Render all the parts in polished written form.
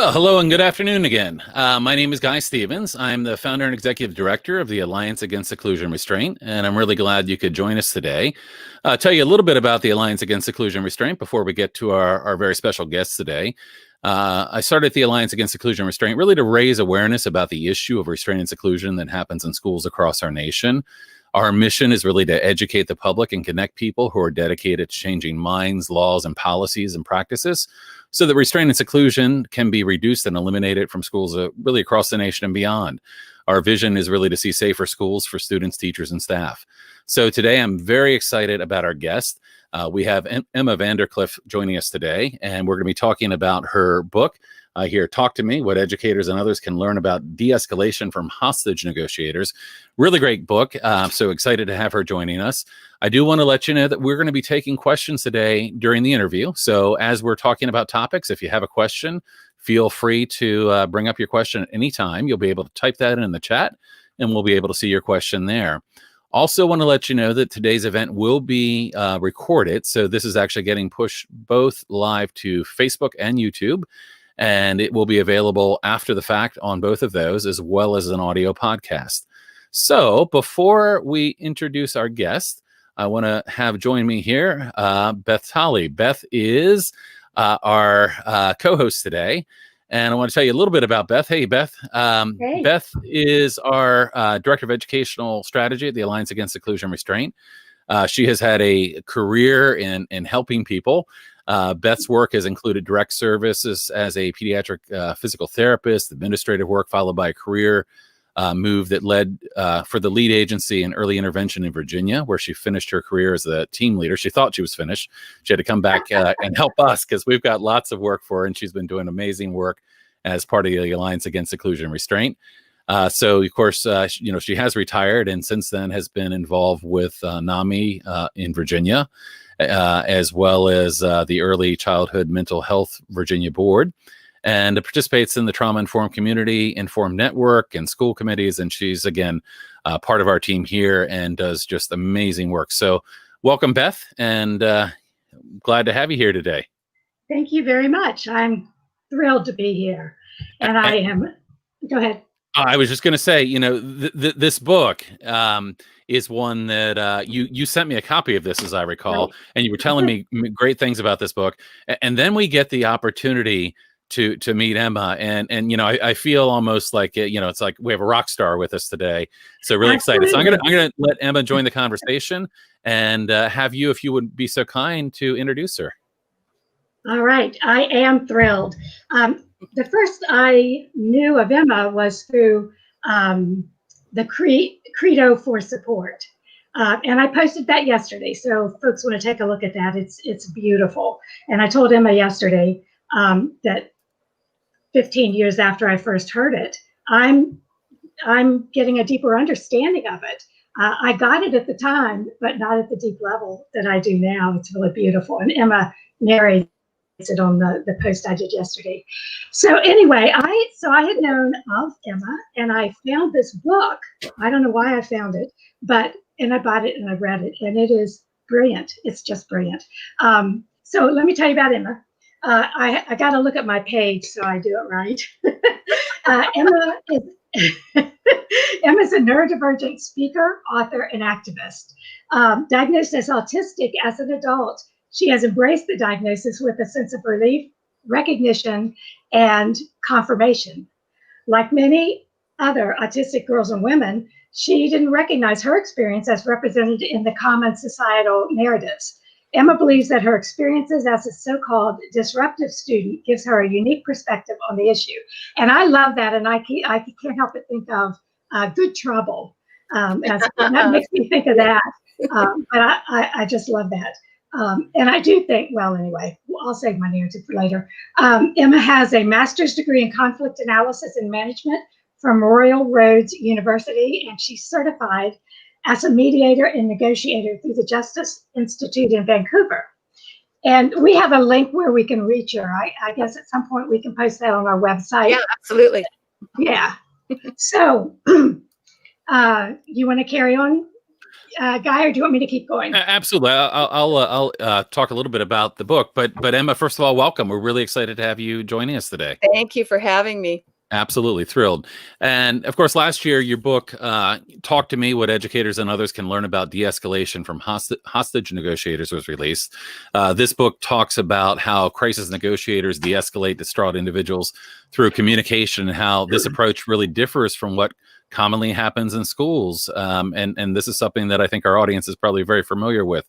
Well, hello and good afternoon again. My name is Guy Stevens. I'm the founder and executive director of the Alliance Against Seclusion Restraint, and I'm really glad you could join us today. I'll tell you a little bit about the Alliance Against Seclusion Restraint before we get to our very special guests today. I started the Alliance Against Seclusion Restraint really to raise awareness about the issue of restraint and seclusion that happens in schools across our nation. Our mission is really to educate the public and connect people who are dedicated to changing minds, laws, and policies and practices so that restraint and seclusion can be reduced and eliminated from schools really across the nation and beyond. Our vision is really to see safer schools for students, teachers, and staff. So today I'm very excited about our guest. We have Emma Van der Klift joining us today, and we're going to be talking about her book here, Talk to Me, What Educators and Others Can Learn About De-Escalation from Hostage Negotiators. Really great book. So excited to have her joining us. I do want to let you know that we're going to be taking questions today during the interview. So as we're talking about topics, if you have a question, feel free to bring up your question at any time. You'll be able to type that in the chat, and we'll be able to see your question there. Also want to let you know that today's event will be recorded. So this is actually getting pushed both live to Facebook and YouTube, and it will be available after the fact on both of those, as well as an audio podcast. So before we introduce our guest, I want to have join me here, Beth Tolley. Beth is our co-host today. And I want to tell you a little bit about Beth. Hey, Beth. Hey. Beth is our Director of Educational Strategy at the Alliance Against Seclusion Restraint. She has had a career in helping people. Beth's work has included direct services as a pediatric physical therapist, administrative work, followed by a career move that led for the lead agency in early intervention in Virginia, where she finished her career as a team leader. She thought she was finished. She had to come back and help us because we've got lots of work for her, and she's been doing amazing work as part of the Alliance Against Seclusion Restraint. So, of course, she has retired and since then has been involved with NAMI in Virginia, as well as the Early Childhood Mental Health Virginia Board, and participates in the trauma-informed community, informed network, and school committees. And she's, again, part of our team here and does just amazing work. So welcome, Beth, and glad to have you here today. Thank you very much. I'm thrilled to be here. And I am, go ahead. I was just going to say, this book is one that you sent me a copy of this, as I recall, right. And you were telling me great things about this book. And then we get the opportunity to meet Emma, and I feel almost like it's like we have a rock star with us today. So really Absolutely. Excited. So I'm gonna let Emma join the conversation and have you, if you would be so kind, to introduce her. All right, I am thrilled. The first I knew of Emma was through the Credo for Support. And I posted that yesterday. So if folks want to take a look at that, it's beautiful. And I told Emma yesterday that 15 years after I first heard it, I'm getting a deeper understanding of it. I got it at the time, but not at the deep level that I do now. It's really beautiful. And Emma narrates it on the post I did yesterday. So anyway, I had known of Emma, and I found this book. I don't know why I found it, and I bought it and I read it, and it is brilliant. It's just brilliant. So let me tell you about Emma. I got to look at my page so I do it right. Emma's a neurodivergent speaker, author, and activist. Diagnosed as autistic as an adult, she has embraced the diagnosis with a sense of relief, recognition, and confirmation. Like many other autistic girls and women, she didn't recognize her experience as represented in the common societal narratives. Emma believes that her experiences as a so-called disruptive student gives her a unique perspective on the issue. And I love that, and I can't help but think of Good Trouble. That makes me think of that, but I just love that. And I do think, well, anyway, I'll save my narrative for later. Emma has a master's degree in conflict analysis and management from Royal Roads University, and she's certified as a mediator and negotiator through the Justice Institute in Vancouver. And we have a link where we can reach her. I guess at some point we can post that on our website. Yeah, absolutely. Yeah. So you want to carry on? Guy, or do you want me to keep going? Absolutely. I'll talk a little bit about the book, but Emma, first of all, welcome. We're really excited to have you joining us today. Thank you for having me. Absolutely thrilled. And of course, last year, your book, Talk to Me, What Educators and Others Can Learn About De-Escalation from Hostage Negotiators, was released. This book talks about how crisis negotiators de-escalate distraught individuals through communication and how this approach really differs from what commonly happens in schools. And this is something that I think our audience is probably very familiar with,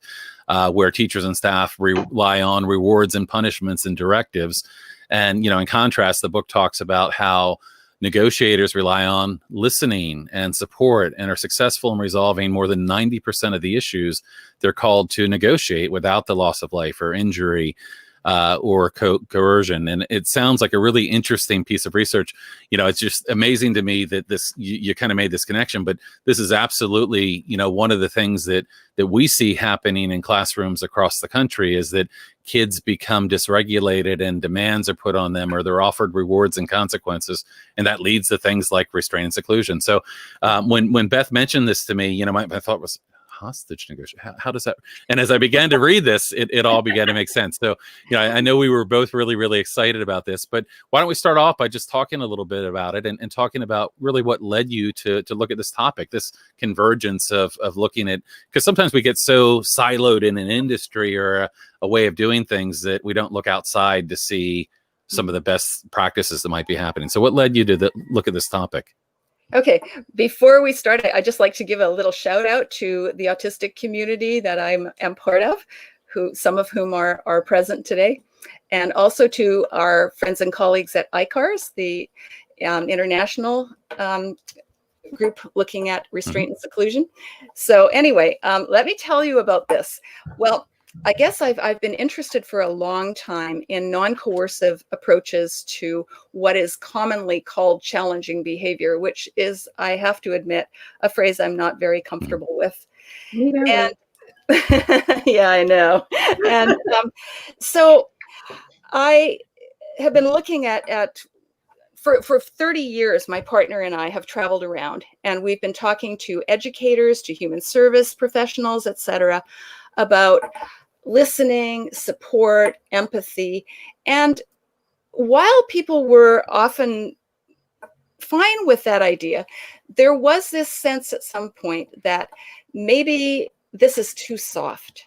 where teachers and staff rely on rewards and punishments and directives. And, in contrast, the book talks about how negotiators rely on listening and support and are successful in resolving more than 90% of the issues they're called to negotiate without the loss of life or injury or coercion. And it sounds like a really interesting piece of research. It's just amazing to me that you kind of made this connection, but this is absolutely, one of the things that we see happening in classrooms across the country is that kids become dysregulated and demands are put on them, or they're offered rewards and consequences. And that leads to things like restraint and seclusion. So when Beth mentioned this to me, my thought was, hostage negotiation. How does that? And as I began to read this, it all began to make sense. So, I know we were both really, really excited about this, but why don't we start off by just talking a little bit about it and talking about really what led you to look at this topic, this convergence of looking at, because sometimes we get so siloed in an industry or a way of doing things that we don't look outside to see some of the best practices that might be happening. So what led you to look at this topic? Okay, before we start, I'd just like to give a little shout out to the autistic community that I am part of, some of whom are present today, and also to our friends and colleagues at ICARS, the international group looking at restraint and seclusion. So anyway, let me tell you about this. Well, I guess I've been interested for a long time in non-coercive approaches to what is commonly called challenging behavior, which is, I have to admit, a phrase I'm not very comfortable with. And yeah, I know. And so I have been looking at for 30 years, my partner and I have traveled around, and we've been talking to educators, to human service professionals, etc., about listening, support, empathy. And while people were often fine with that idea, there was this sense at some point that maybe this is too soft.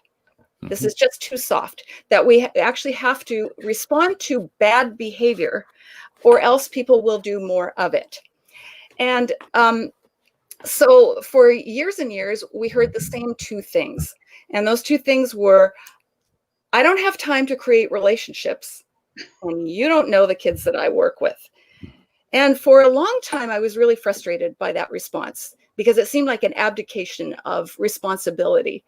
This is just too soft, that we actually have to respond to bad behavior or else people will do more of it. And so for years and years, we heard the same two things. And those two things were, I don't have time to create relationships, and you don't know the kids that I work with. And for a long time, I was really frustrated by that response because it seemed like an abdication of responsibility.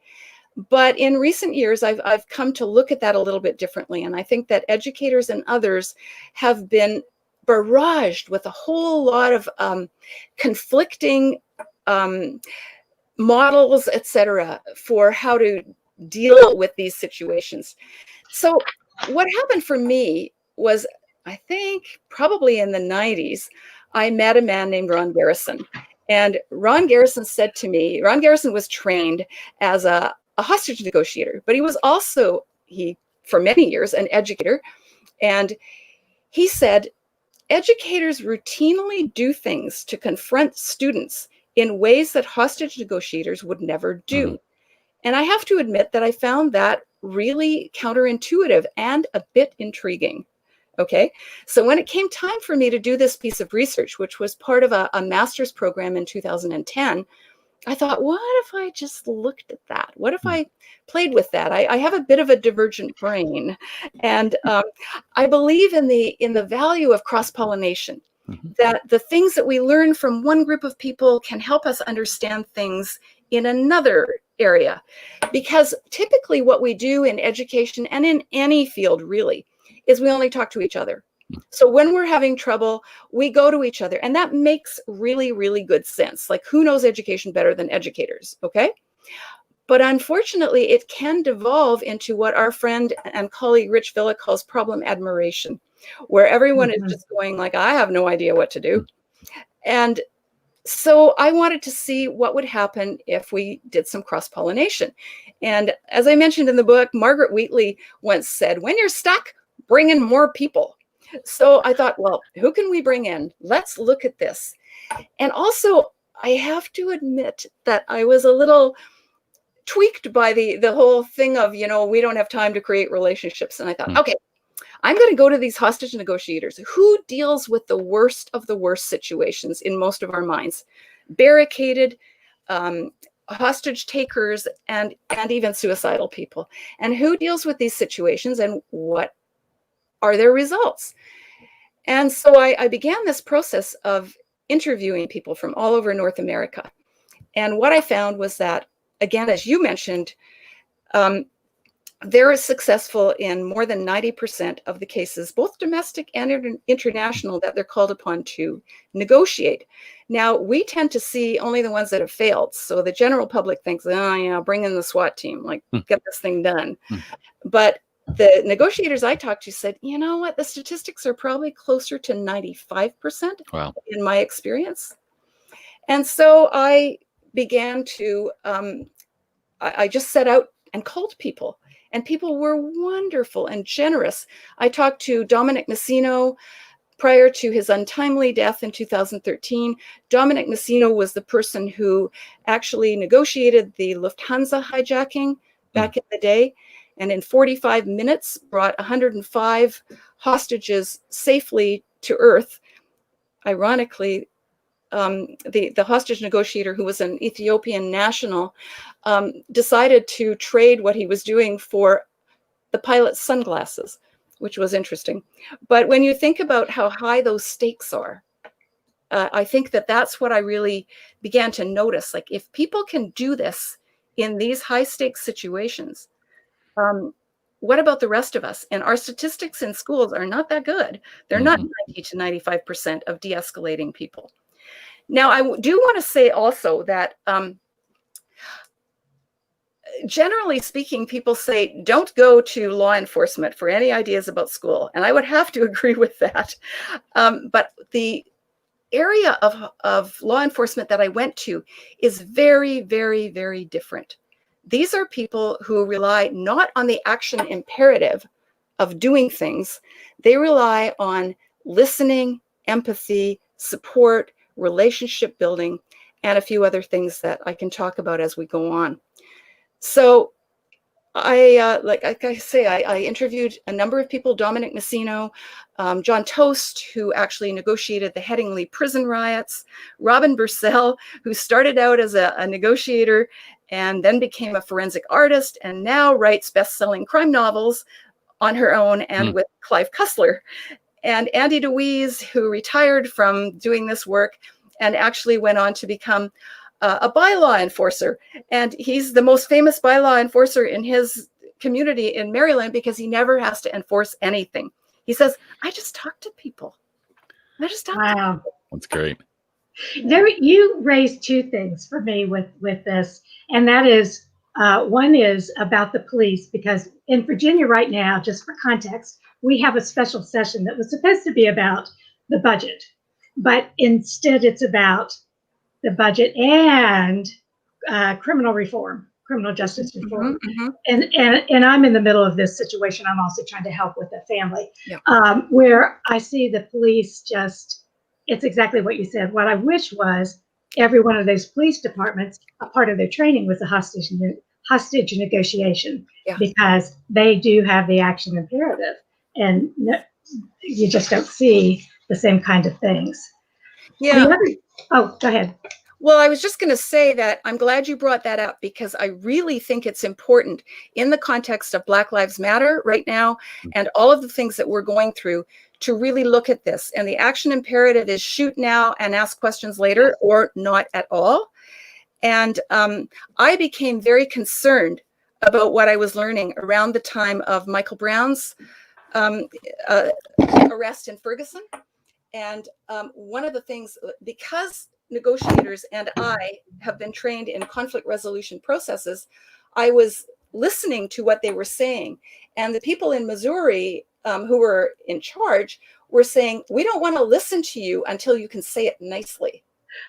But in recent years, I've come to look at that a little bit differently. And I think that educators and others have been barraged with a whole lot of conflicting models, etc., for how to deal with these situations. So what happened for me was, I think probably in the 90s, I met a man named Ron Garrison. And Ron Garrison said to me, Ron Garrison was trained as a hostage negotiator, but he was also, for many years, an educator. And he said, educators routinely do things to confront students in ways that hostage negotiators would never do. Mm-hmm. And I have to admit that I found that really counterintuitive and a bit intriguing. Okay, so when it came time for me to do this piece of research, which was part of a master's program in 2010, I thought, what if I just looked at that? What if I played with that? I have a bit of a divergent brain, and I believe in the value of cross-pollination. That the things that we learn from one group of people can help us understand things in another area. Because typically what we do in education and in any field really is we only talk to each other. So when we're having trouble, we go to each other, and that makes really, really good sense. Like, who knows education better than educators, okay? But unfortunately, it can devolve into what our friend and colleague Rich Villa calls problem admiration, where everyone is just going like, I have no idea what to do. And So I wanted to see what would happen if we did some cross-pollination. And as I mentioned in the book, Margaret Wheatley once said, when you're stuck, bring in more people. So I thought, well, who can we bring in? Let's look at this. And also, I have to admit that I was a little tweaked by the whole thing of, we don't have time to create relationships. And I thought, okay, I'm going to go to these hostage negotiators. Who deals with the worst of the worst situations in most of our minds? Barricaded, hostage takers, and even suicidal people. And who deals with these situations, and what are their results? And so I began this process of interviewing people from all over North America. And what I found was that, again, as you mentioned, they're successful in more than 90% of the cases, both domestic and international, that they're called upon to negotiate. Now, we tend to see only the ones that have failed. So the general public thinks, oh, yeah, bring in the SWAT team, like get this thing done. But the negotiators I talked to said, you know what, the statistics are probably closer to 95% in my experience. And so I began to, I just set out and called people. And people were wonderful and generous. I talked to Dominic Messino prior to his untimely death in 2013. Dominic Messino was the person who actually negotiated the Lufthansa hijacking back in the day, and in 45 minutes brought 105 hostages safely to Earth. Ironically, the hostage negotiator, who was an Ethiopian national, decided to trade what he was doing for the pilot's sunglasses, which was interesting. But when you think about how high those stakes are, I think that that's what I really began to notice. Like, if people can do this in these high stakes situations, what about the rest of us? And our statistics in schools are not that good. They're not 90 to 95% of de-escalating people. Now, I do want to say also that generally speaking, people say, don't go to law enforcement for any ideas about school. And I would have to agree with that. But the area of law enforcement that I went to is very, very, very different. These are people who rely not on the action imperative of doing things. They rely on listening, empathy, support, relationship building, and a few other things that I can talk about as we go on. So like I say, I interviewed a number of people: Dominic Messino, John Toast, who actually negotiated the Headingley prison riots, Robin Bursell, who started out as a negotiator and then became a forensic artist and now writes best-selling crime novels on her own and with Clive Cussler, and Andy DeWeese, who retired from doing this work and actually went on to become a bylaw enforcer. And he's the most famous bylaw enforcer in his community in Maryland because he never has to enforce anything. He says, I just talk to people. I just talk to people. That's great. There, you raised two things for me with this, and that is, one is about the police, because in Virginia right now, just for context, we have a special session that was supposed to be about the budget, but instead it's about the budget and criminal reform, criminal justice reform. And I'm in the middle of this situation. I'm also trying to help with a family where I see the police just, it's exactly what you said. What I wish was every one of those police departments, a part of their training was a hostage negotiation, because they do have the action imperative, and you just don't see the same kind of things. Oh, go ahead. Well, I was just going to say that I'm glad you brought that up, because I really think it's important in the context of Black Lives Matter right now and all of the things that we're going through to really look at this. And the action imperative is shoot now and ask questions later, or not at all. And I became very concerned about what I was learning around the time of Michael Brown's arrest in Ferguson. And one of the things, because negotiators and I have been trained in conflict resolution processes, I was listening to what they were saying. And the people in Missouri who were in charge were saying, we don't want to listen to you until you can say it nicely.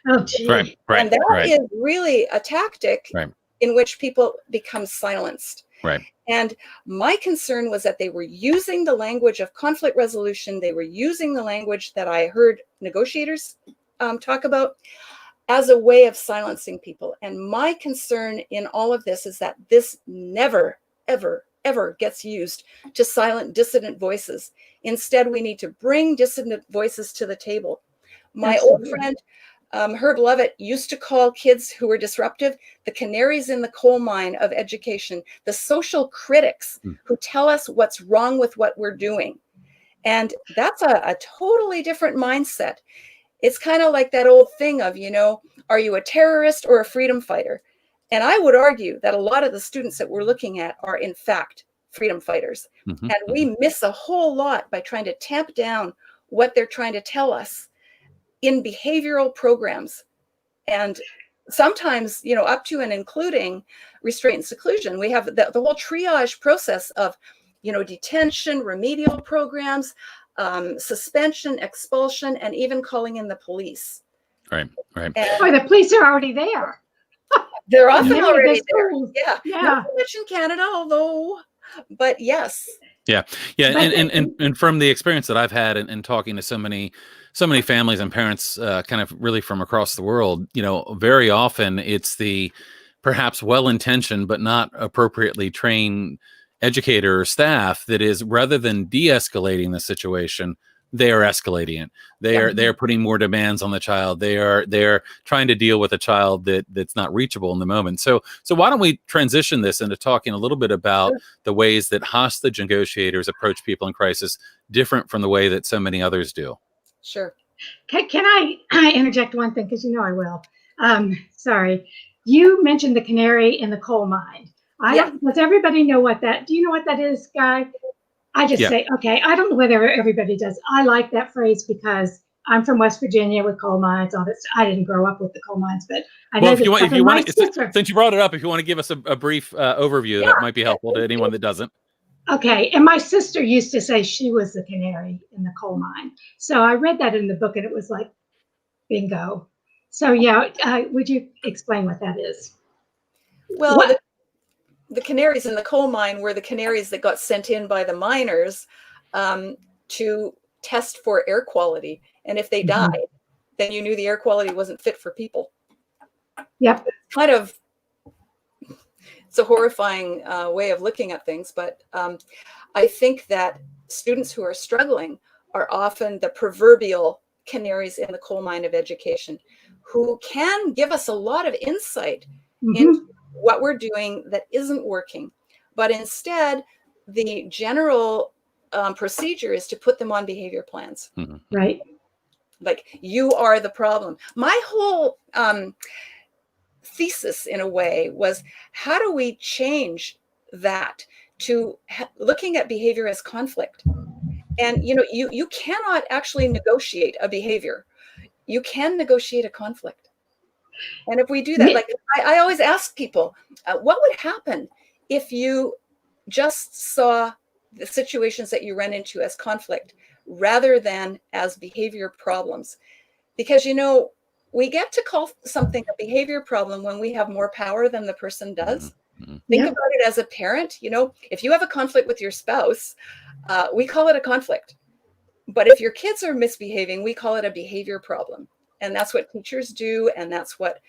Oh, gee. Right. And that is really a tactic Right. in which people become silenced. Right. And my concern was that they were using the language of conflict resolution. They were using the language that I heard negotiators talk about as a way of silencing people. And my concern in all of this is that this never, ever, ever gets used to silence dissident voices. Instead, we need to bring dissident voices to the table. My old friend, Herb Lovett, used to call kids who were disruptive the canaries in the coal mine of education, the social critics who tell us what's wrong with what we're doing. And that's a totally different mindset. It's kind of like that old thing of, you know, are you a terrorist or a freedom fighter? And I would argue that a lot of the students that we're looking at are, in fact, freedom fighters. Mm-hmm. And we miss a whole lot by trying to tamp down what they're trying to tell us in behavioral programs. And sometimes, you know, up to and including restraint and seclusion, we have the whole triage process of, you know, detention, remedial programs, suspension, expulsion, and even calling in the police. Right. Right. Or the police are already there. They're often already there. Yeah. Not to mention Canada, although, but yes. Yeah. And from the experience that I've had in talking to so many families and parents, kind of really from across the world, you know, very often it's the perhaps well-intentioned but not appropriately trained educator or staff that is, rather than de-escalating the situation, they are escalating it. They are putting more demands on the child. They're trying to deal with a child that's not reachable in the moment. So why don't we transition this into talking a little bit about the ways that hostage negotiators approach people in crisis different from the way that so many others do? Sure. Can I interject one thing? Because you know I will. Sorry. You mentioned the canary in the coal mine. Does everybody know what that? Do you know what that is, Guy? I just say, okay, I don't know whether everybody does. I like that phrase because I'm from West Virginia with coal mines. All this. I didn't grow up with the coal mines, but I know. Well, if you want, since you brought it up, if you want to give us a brief overview, that might be helpful to anyone that doesn't. Okay, and my sister used to say she was the canary in the coal mine. So I read that in the book, and it was like, bingo. So yeah, would you explain what that is? Well, the canaries in the coal mine were the canaries that got sent in by the miners to test for air quality. And if they died, then you knew the air quality wasn't fit for people. Yep. It's a horrifying way of looking at things. But I think that students who are struggling are often the proverbial canaries in the coal mine of education, who can give us a lot of insight into what we're doing that isn't working. But instead, the general procedure is to put them on behavior plans. Right. Like, you are the problem. My whole thesis, in a way, was how do we change that to looking at behavior as conflict? And, you know, you cannot actually negotiate a behavior. You can negotiate a conflict. And if we do that, like I always ask people, what would happen if you just saw the situations that you run into as conflict rather than as behavior problems? Because, you know, we get to call something a behavior problem when we have more power than the person does. Think about it as a parent. You know, if you have a conflict with your spouse, we call it a conflict. But if your kids are misbehaving, we call it a behavior problem. And that's what teachers do. And that's what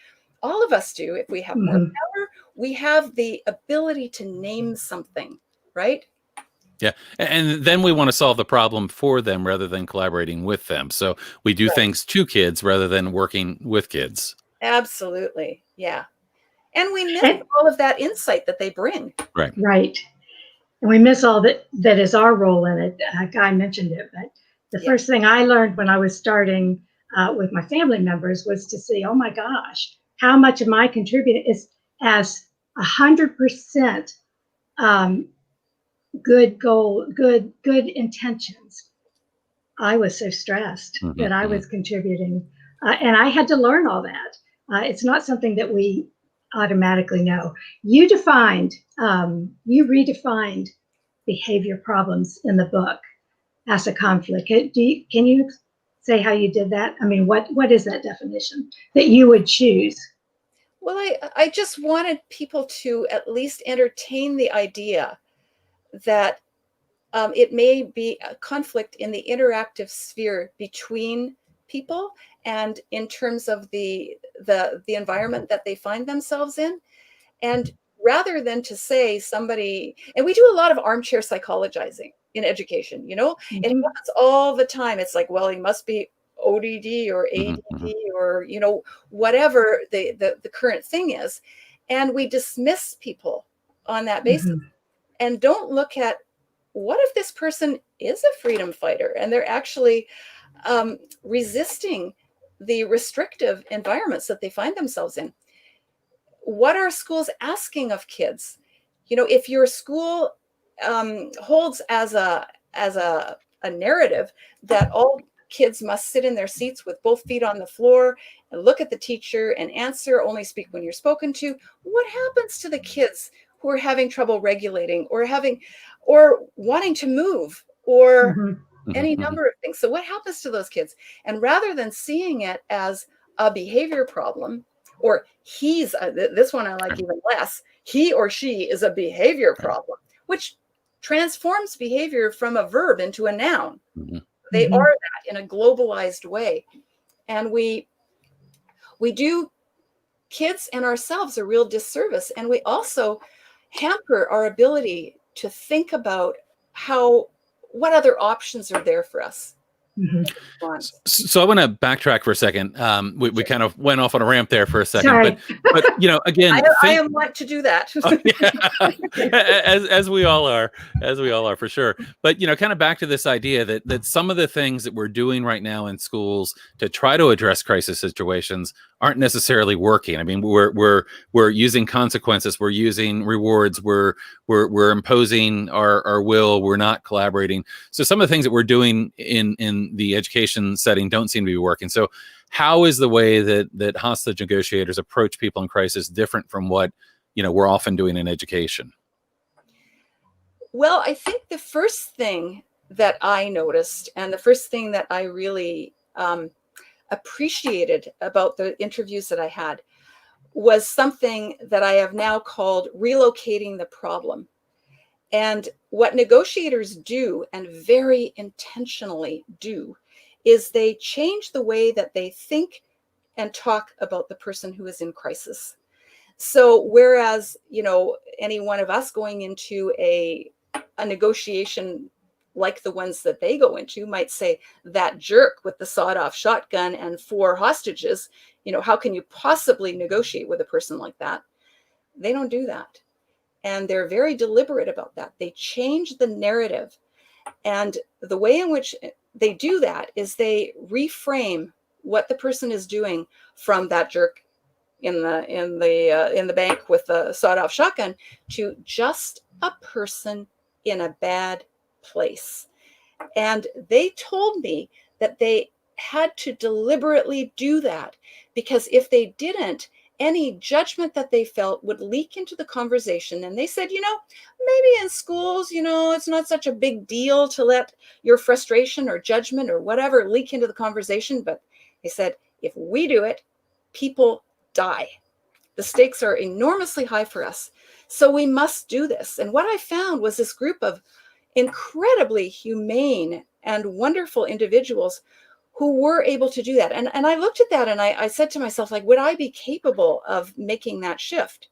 all of us do. If we have more power, we have the ability to name something, right? Yeah. And then we want to solve the problem for them rather than collaborating with them. So we do things to kids rather than working with kids. Absolutely. Yeah. And we miss all of that insight that they bring. Right. And we miss all that is our role in it. Guy mentioned it, but the first thing I learned when I was starting with my family members was to see, oh my gosh, how much of my contributing is as 100% good goal, good intentions. I was so stressed that I was contributing, and I had to learn all that. It's not something that we automatically know. You redefined behavior problems in the book as a conflict. Can you say how you did that? I mean, what is that definition that you would choose? Well, I just wanted people to at least entertain the idea that it may be a conflict in the interactive sphere between people and in terms of the environment that they find themselves in. And rather than to say somebody, and we do a lot of armchair psychologizing in education, it happens all the time. It's like, well, he must be ODD or ADD or, whatever the current thing is. And we dismiss people on that basis and don't look at, what if this person is a freedom fighter and they're actually resisting the restrictive environments that they find themselves in? What are schools asking of kids? If your school holds as a narrative that all kids must sit in their seats with both feet on the floor and look at the teacher and answer, only speak when you're spoken to, what happens to the kids who are having trouble regulating or wanting to move or any number of things? So what happens to those kids? And rather than seeing it as a behavior problem, or this one I like even less, he or she is a behavior problem, which transforms behavior from a verb into a noun. They are that in a globalized way. And we do kids and ourselves a real disservice. And we also hamper our ability to think about what other options are there for us. So I want to backtrack for a second. We kind of went off on a ramp there for a second, but again, I am like to do that. as we all are for sure. But kind of back to this idea that some of the things that we're doing right now in schools to try to address crisis situations aren't necessarily working. I mean, we're using consequences, we're using rewards, we're imposing our will, we're not collaborating. So some of the things that we're doing in the education setting don't seem to be working. So how is the way that hostage negotiators approach people in crisis different from what we're often doing in education? Well, I think the first thing that I noticed, and the first thing that I really appreciated about the interviews that I had, was something that I have now called relocating the problem. And what negotiators do, and very intentionally do, is they change the way that they think and talk about the person who is in crisis. So whereas, any one of us going into a negotiation like the ones that they go into might say, that jerk with the sawed-off shotgun and 4 hostages, how can you possibly negotiate with a person like that? They don't do that. And they're very deliberate about that. They change the narrative. And the way in which they do that is they reframe what the person is doing from that jerk in the bank with the sawed-off shotgun to just a person in a bad place. And they told me that they had to deliberately do that, because if they didn't, any judgment that they felt would leak into the conversation. And they said, maybe in schools, it's not such a big deal to let your frustration or judgment or whatever leak into the conversation. But they said, if we do it, people die. The stakes are enormously high for us. So we must do this. And what I found was this group of incredibly humane and wonderful individuals who were able to do that. And I looked at that and I said to myself, like, would I be capable of making that shift?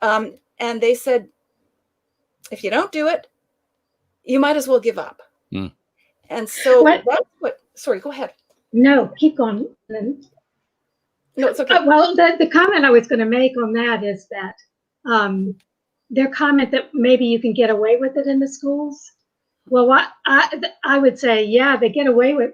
And they said, if you don't do it, you might as well give up. And so sorry, go ahead. No, keep going. No, it's okay. Well, the comment I was going to make on that is that their comment that maybe you can get away with it in the schools. Well, what I would say, yeah, they get away with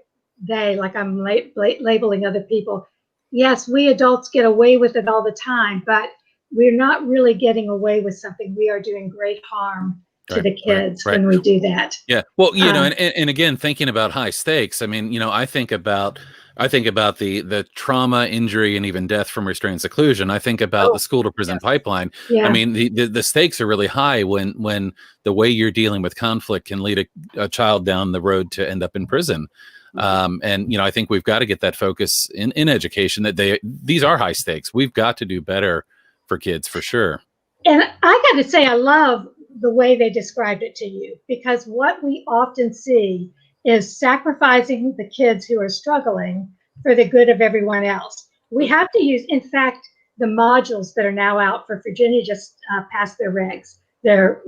like I'm labeling other people. Yes, we adults get away with it all the time, but we're not really getting away with something. We are doing great harm to the kids when we do that. Yeah. Well, and again, thinking about high stakes, I mean, I think about the trauma, injury, and even death from restrained seclusion. I think about the school to prison pipeline. Yeah. I mean, the stakes are really high when the way you're dealing with conflict can lead a child down the road to end up in prison. And I think we've got to get that focus in education, that these are high stakes. We've got to do better for kids, for sure. And I got to say, I love the way they described it to you, because what we often see is sacrificing the kids who are struggling for the good of everyone else. We have to use, in fact, the modules that are now out for Virginia just passed their regs. They're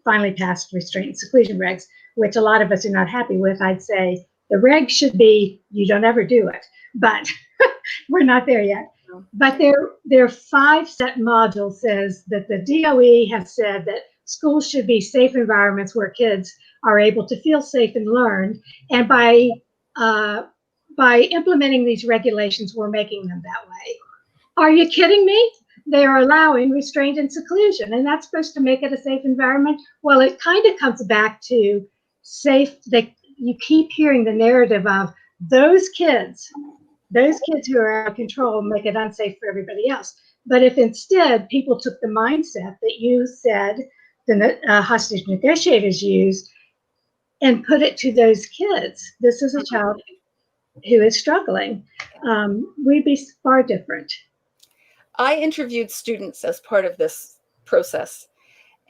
finally passed restraint and seclusion regs, which a lot of us are not happy with. I'd say the regs should be, you don't ever do it, but we're not there yet. But their 5-set module says that the DOE has said that schools should be safe environments where kids are able to feel safe and learn. And by implementing these regulations, we're making them that way. Are you kidding me? They are allowing restraint and seclusion, and that's supposed to make it a safe environment. Well, it kind of comes back to safe. You keep hearing the narrative of those kids who are out of control make it unsafe for everybody else. But if instead people took the mindset that you said the hostage negotiators use and put it to those kids, this is a child who is struggling, we'd be far different. I interviewed students as part of this process,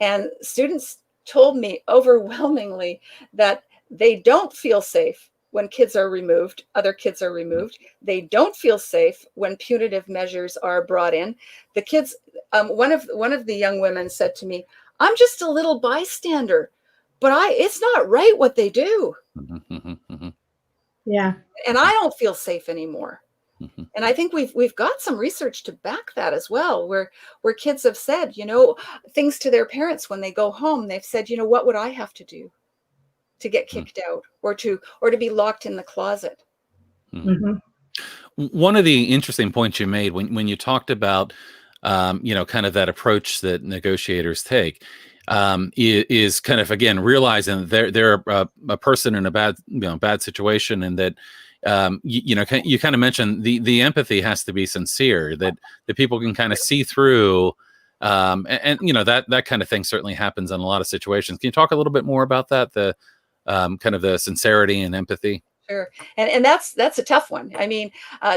and students told me overwhelmingly that they don't feel safe when kids are removed, other kids are removed. They don't feel safe when punitive measures are brought in. The kids, one of the young women said to me, "I'm just a little bystander, but it's not right what they do." Yeah. And I don't feel safe anymore. And I think we've got some research to back that as well, where kids have said, things to their parents when they go home. They've said, what would I have to do to get kicked out or to be locked in the closet? One of the interesting points you made when you talked about, kind of that approach that negotiators take, is kind of, again, realizing they're a person in a bad situation, and that you kind of mentioned the empathy has to be sincere, that people can kind of see through, and that kind of thing certainly happens in a lot of situations. Can you talk a little bit more about that, the kind of the sincerity and empathy? Sure. And that's a tough one. I mean,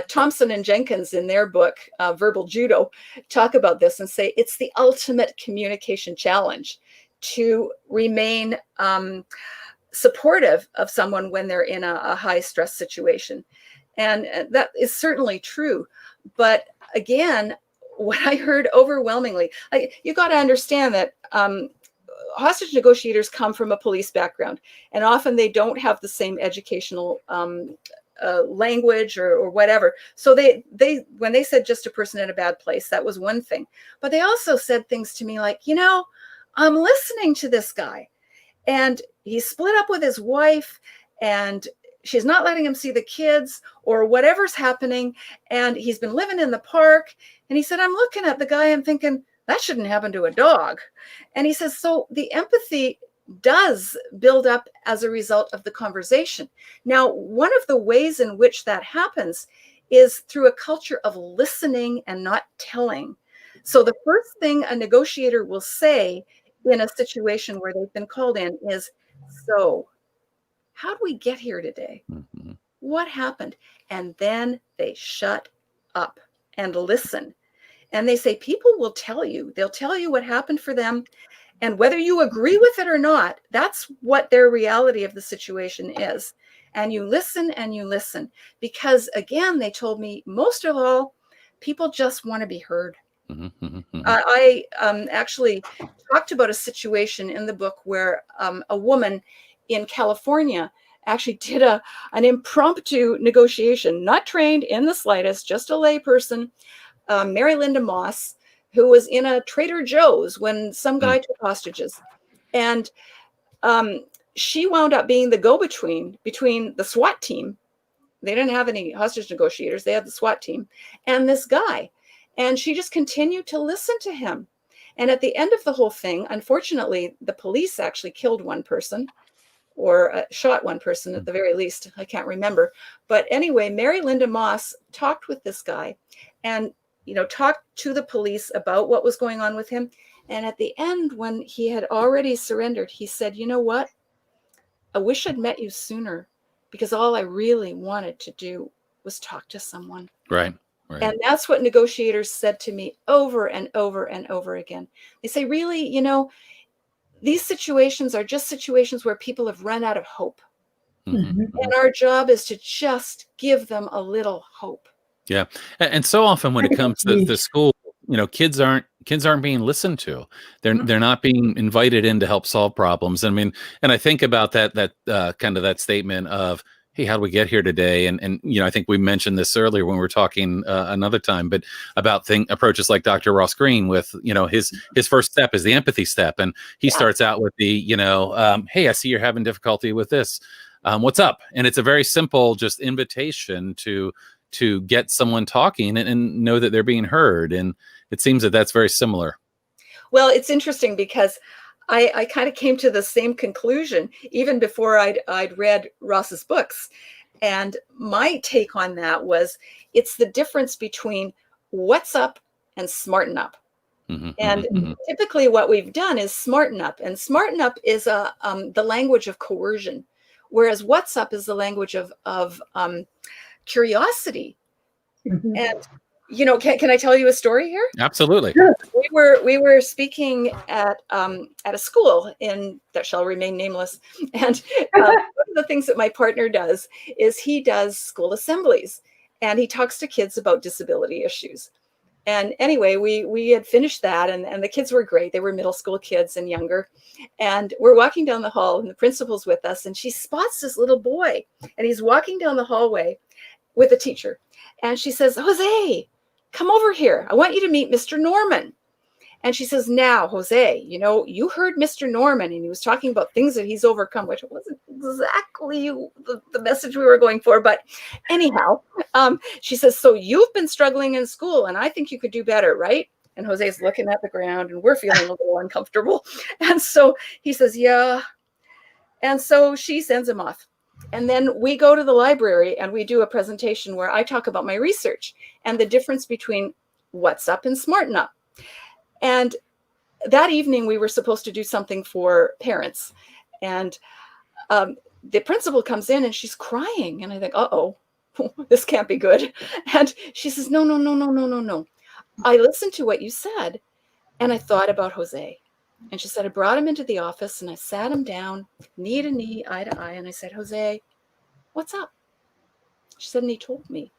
Thompson and Jenkins in their book, Verbal Judo, talk about this and say it's the ultimate communication challenge to remain supportive of someone when they're in a high stress situation. And that is certainly true. But again, what I heard overwhelmingly, you got to understand that hostage negotiators come from a police background, and often they don't have the same educational language or whatever. So they when they said just a person in a bad place, that was one thing. But they also said things to me like, I'm listening to this guy, and he's split up with his wife, and she's not letting him see the kids or whatever's happening, and he's been living in the park. And he said, I'm looking at the guy and thinking, that shouldn't happen to a dog. And he says, so the empathy does build up as a result of the conversation. Now, one of the ways in which that happens is through a culture of listening and not telling. So the first thing a negotiator will say in a situation where they've been called in is, so how did we get here today? What happened? And then they shut up and listen. And they say, people will tell you, they'll tell you what happened for them. And whether you agree with it or not, that's what their reality of the situation is. And you listen and you listen. Because again, they told me, most of all, people just want to be heard. I actually talked about a situation in the book where a woman in California actually did an impromptu negotiation, not trained in the slightest, just a layperson, Mary Linda Moss, who was in a Trader Joe's when some guy took hostages. And she wound up being the go-between between the SWAT team. They didn't have any hostage negotiators. They had the SWAT team and this guy. And she just continued to listen to him. And at the end of the whole thing, unfortunately, the police actually killed one person, or shot one person at the very least. I can't remember. But anyway, Mary Linda Moss talked with this guy and talked to the police about what was going on with him. And at the end, when he had already surrendered, he said, you know what? I wish I'd met you sooner, because all I really wanted to do was talk to someone. Right. Right. And that's what negotiators said to me over and over and over again. They say, really, you know, these situations are just situations where people have run out of hope. Mm-hmm. And our job is to just give them a little hope. Yeah. And so often when it comes to school, you know, kids aren't being listened to. They're not being invited in to help solve problems. I mean, and I think about that kind of that statement of, hey, how do we get here today? And you know, I think we mentioned this earlier when we were talking another time, but about approaches like Dr. Ross Green with, you know, his first step is the empathy step, and he starts out with the, you know, hey, I see you're having difficulty with this. What's up? And it's a very simple just invitation to get someone talking and know that they're being heard. And it seems that that's very similar. Well, it's interesting because I kind of came to the same conclusion even before I'd read Ross's books. And my take on that was it's the difference between what's up and smarten up. Mm-hmm, and mm-hmm. typically what we've done is smarten up. And smarten up is the language of coercion, whereas what's up is the language of curiosity. Mhm. And, you know, can I tell you a story here? Absolutely. We were speaking at a school that shall remain nameless, and one of the things that my partner does is he does school assemblies, and he talks to kids about disability issues. And anyway, we had finished that, and the kids were great. They were middle school kids and younger, and we're walking down the hall, and the principal's with us, and she spots this little boy, and he's walking down the hallway with a teacher, and she says, Jose, come over here. I want you to meet Mr. Norman. And she says, now, Jose, you know, you heard Mr. Norman, and he was talking about things that he's overcome, which wasn't exactly the message we were going for. But anyhow, she says, so you've been struggling in school, and I think you could do better, right? And Jose's looking at the ground, and we're feeling a little uncomfortable. And so he says, yeah. And so she sends him off. And then we go to the library and we do a presentation where I talk about my research and the difference between what's up and smarten up. And that evening we were supposed to do something for parents. And the principal comes in and she's crying. And I think, uh-oh, this can't be good. And she says, no. I listened to what you said and I thought about Jose. And she said, I brought him into the office and I sat him down, knee to knee, eye to eye. And I said, Jose, what's up? She said, and he told me.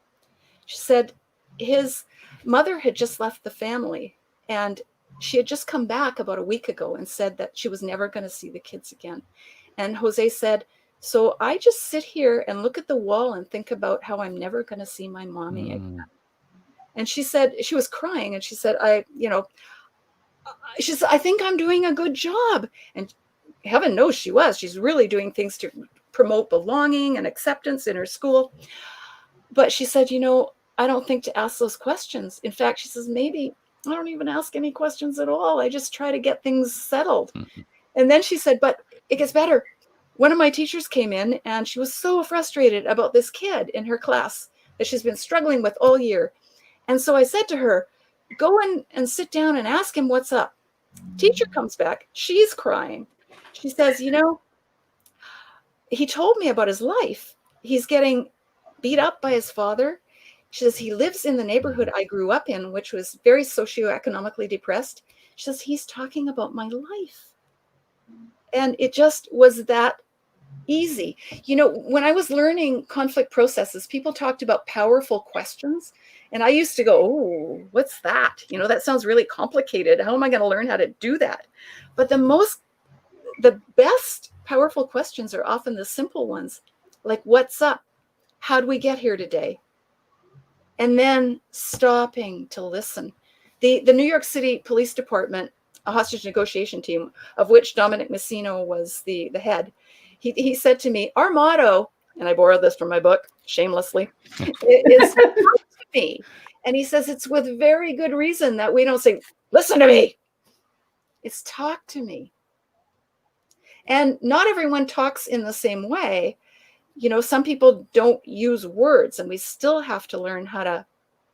She said his mother had just left the family and she had just come back about a week ago and said that she was never going to see the kids again. And Jose said, so I just sit here and look at the wall and think about how I'm never going to see my mommy again. And she said, she was crying and she said, she said, I think I'm doing a good job. And heaven knows she was. She's really doing things to promote belonging and acceptance in her school. But she said, you know, I don't think to ask those questions. In fact, she says, maybe I don't even ask any questions at all. I just try to get things settled. Mm-hmm. And then she said, but it gets better. One of my teachers came in and she was so frustrated about this kid in her class that she's been struggling with all year. And so I said to her, go in and sit down and ask him what's up. Teacher comes back. She's crying. She says, you know, he told me about his life. He's getting beat up by his father. She says, he lives in the neighborhood I grew up in, which was very socioeconomically depressed. She says, he's talking about my life. And it just was that easy. You know, when I was learning conflict processes, people talked about powerful questions. And I used to go, oh, what's that? You know, that sounds really complicated. How am I going to learn how to do that? But the best powerful questions are often the simple ones, like what's up? How do we get here today? And then stopping to listen. The New York City Police Department, a hostage negotiation team, of which Dominic Messino was the head, he said to me, our motto, and I borrowed this from my book, shamelessly, is talk to me. And he says it's with very good reason that we don't say, listen to me. It's talk to me. And not everyone talks in the same way. You know, some people don't use words, and we still have to learn how to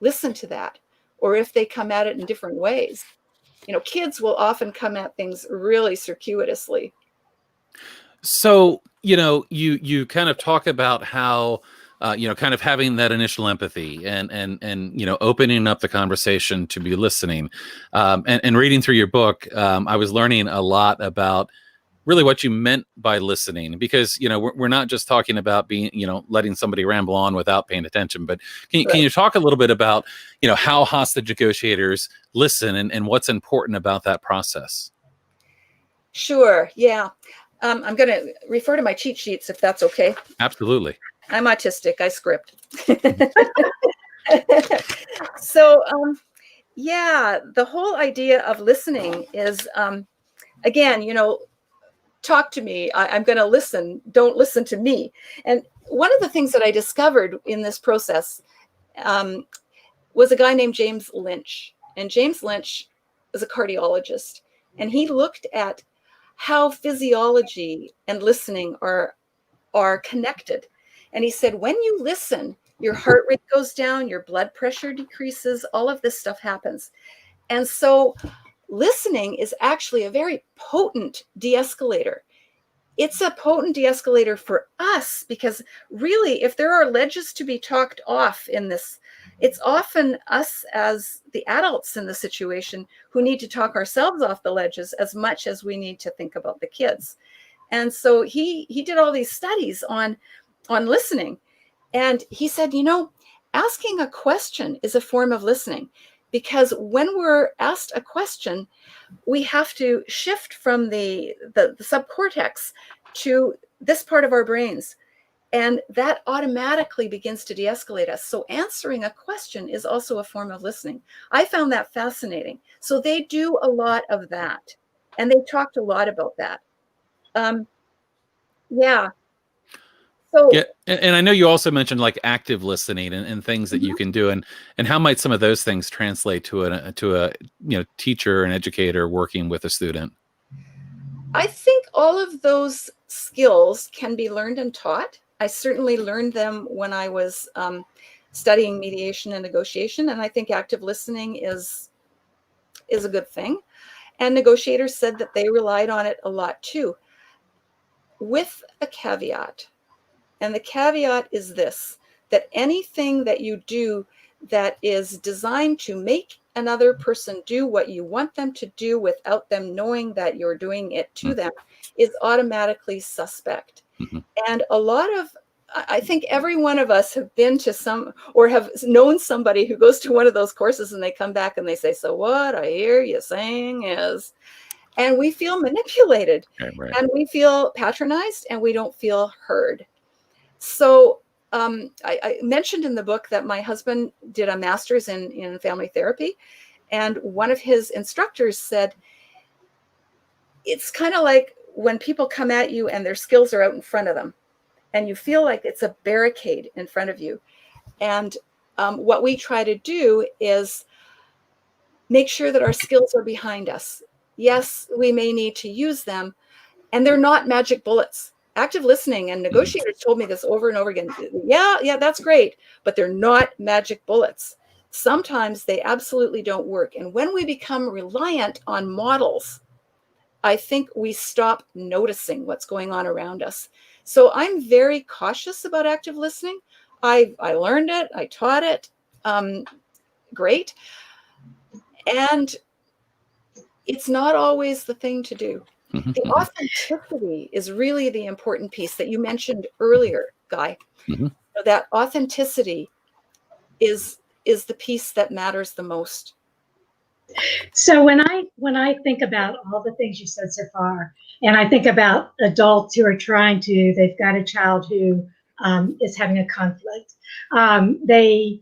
listen to that. Or if they come at it in different ways. You know, kids will often come at things really circuitously. So you kind of talk about how kind of having that initial empathy and opening up the conversation to be listening, and reading through your book, I was learning a lot about really what you meant by listening, because we're not just talking about being letting somebody ramble on without paying attention, but can you talk a little bit about how hostage negotiators listen and what's important about that process? Sure. Yeah. I'm going to refer to my cheat sheets if that's okay. Absolutely. I'm autistic. I script. So, yeah, the whole idea of listening is, again, talk to me. I'm going to listen. Don't listen to me. And one of the things that I discovered in this process was a guy named James Lynch. And James Lynch is a cardiologist. And he looked at how physiology and listening are connected. And he said, when you listen, your heart rate goes down, your blood pressure decreases, all of this stuff happens. And so listening is actually a very potent de-escalator. It's a potent de-escalator for us, because really, if there are ledges to be talked off in this, it's often us as the adults in the situation who need to talk ourselves off the ledges as much as we need to think about the kids. And so he did all these studies on listening. And he said, asking a question is a form of listening, because when we're asked a question, we have to shift from the subcortex to this part of our brains. And that automatically begins to de-escalate us. So answering a question is also a form of listening. I found that fascinating. So they do a lot of that. And they talked a lot about that. Yeah. So, yeah, and I know you also mentioned like active listening and things that you can do, and how might some of those things translate to a teacher and educator working with a student? I think all of those skills can be learned and taught. I certainly learned them when I was studying mediation and negotiation, and I think active listening is a good thing. And negotiators said that they relied on it a lot too, with a caveat. And the caveat is this, that anything that you do that is designed to make another person do what you want them to do without them knowing that you're doing it to them is automatically suspect. And I think every one of us have been to some, or have known somebody who goes to one of those courses and they come back and they say, so what I hear you saying is, and we feel manipulated, and we feel patronized, and we don't feel heard. So I mentioned in the book that my husband did a master's in family therapy. And one of his instructors said, it's kind of like when people come at you and their skills are out in front of them, and you feel like it's a barricade in front of you. And what we try to do is make sure that our skills are behind us. Yes, we may need to use them, and they're not magic bullets. Active listening and negotiators told me this over and over again. Yeah, that's great, but they're not magic bullets. Sometimes they absolutely don't work. And when we become reliant on models, I think we stop noticing what's going on around us. So I'm very cautious about active listening. I learned it, I taught it, great. And it's not always the thing to do. The authenticity is really the important piece that you mentioned earlier, Guy. That authenticity is the piece that matters the most. So when I think about all the things you said so far, and I think about adults who are they've got a child who is having a conflict, I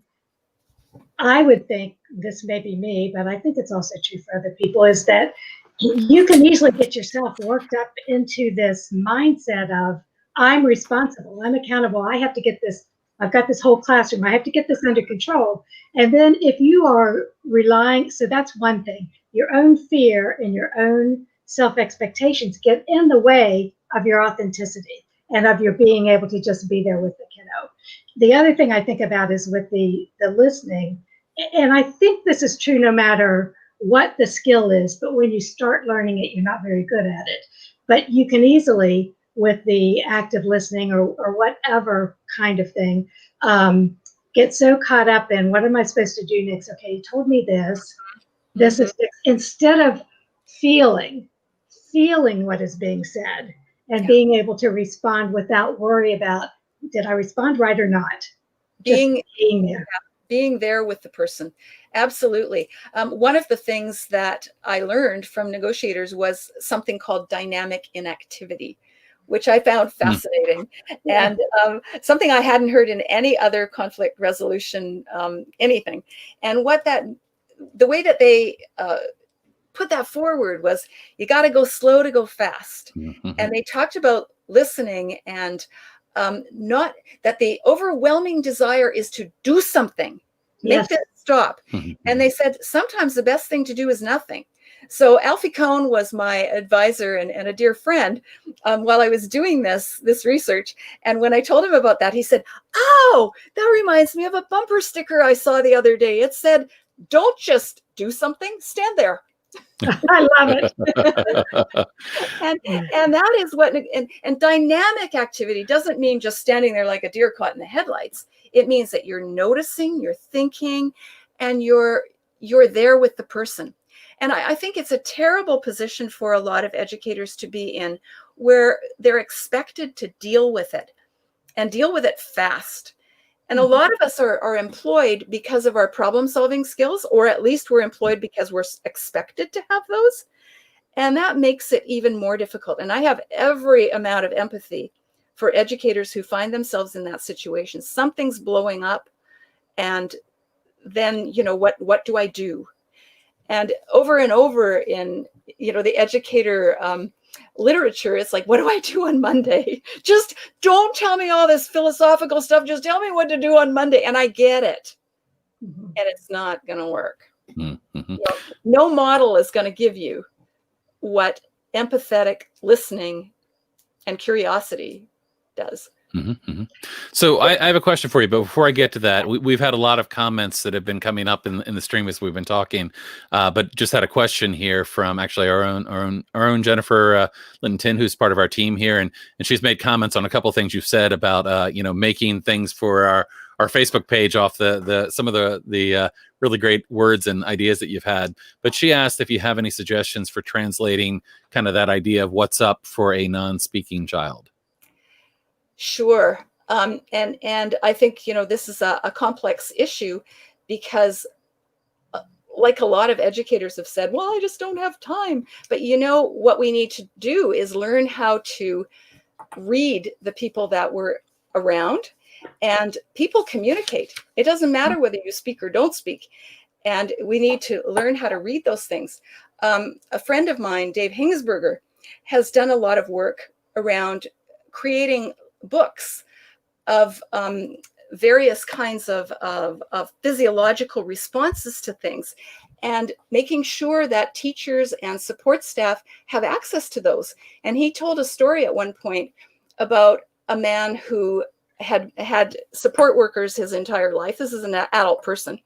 would think, this may be me, but I think it's also true for other people, is that you can easily get yourself worked up into this mindset of, I'm responsible, I'm accountable, I have to get this, I've got this whole classroom, I have to get this under control. And then if you are relying, so that's one thing, your own fear and your own self-expectations get in the way of your authenticity and of your being able to just be there with the kiddo. The other thing I think about is with the listening, and I think this is true no matter what the skill is, but when you start learning it, you're not very good at it. But you can easily with the active listening or whatever kind of thing, get so caught up in what am I supposed to do next? Okay, you told me this. This is instead of feeling what is being said and being able to respond without worry about did I respond right or not? Being there. Being there with the person. Absolutely. One of the things that I learned from negotiators was something called dynamic inactivity, which I found fascinating, and something I hadn't heard in any other conflict resolution anything. And the way that they put that forward was, you got to go slow to go fast. And they talked about listening and not that the overwhelming desire is to do something, make this stop. And they said sometimes the best thing to do is nothing. So Alfie Kohn was my advisor and a dear friend while I was doing this research. And when I told him about that, he said, "Oh, that reminds me of a bumper sticker I saw the other day. It said, 'Don't just do something, stand there.'" I love it. and that is what, and dynamic activity doesn't mean just standing there like a deer caught in the headlights. It means that you're noticing, you're thinking, and you're there with the person. And I think it's a terrible position for a lot of educators to be in, where they're expected to deal with it and deal with it fast. And a lot of us are employed because of our problem solving skills, or at least we're employed because we're expected to have those. And that makes it even more difficult. And I have every amount of empathy for educators who find themselves in that situation. Something's blowing up, and then, what do I do? And over in, the educator literature, it's like, what do I do on Monday? Just don't tell me all this philosophical stuff. Just tell me what to do on Monday. And I get it. And it's not going to work. No model is going to give you what empathetic listening and curiosity does. So I have a question for you, but before I get to that, we've had a lot of comments that have been coming up in the stream as we've been talking, but just had a question here from actually our own Jennifer Linton, who's part of our team here, and she's made comments on a couple of things you've said about making things for our Facebook page off some of the really great words and ideas that you've had. But she asked if you have any suggestions for translating kind of that idea of what's up for a non-speaking child. Sure. And I think, this is a complex issue because like a lot of educators have said, well, I just don't have time. But what we need to do is learn how to read the people that we're around, and people communicate. It doesn't matter whether you speak or don't speak. And we need to learn how to read those things. A friend of mine, Dave Hingsberger, has done a lot of work around creating books of various kinds of physiological responses to things, and making sure that teachers and support staff have access to those. And he told a story at one point about a man who had support workers his entire life. This is an adult person,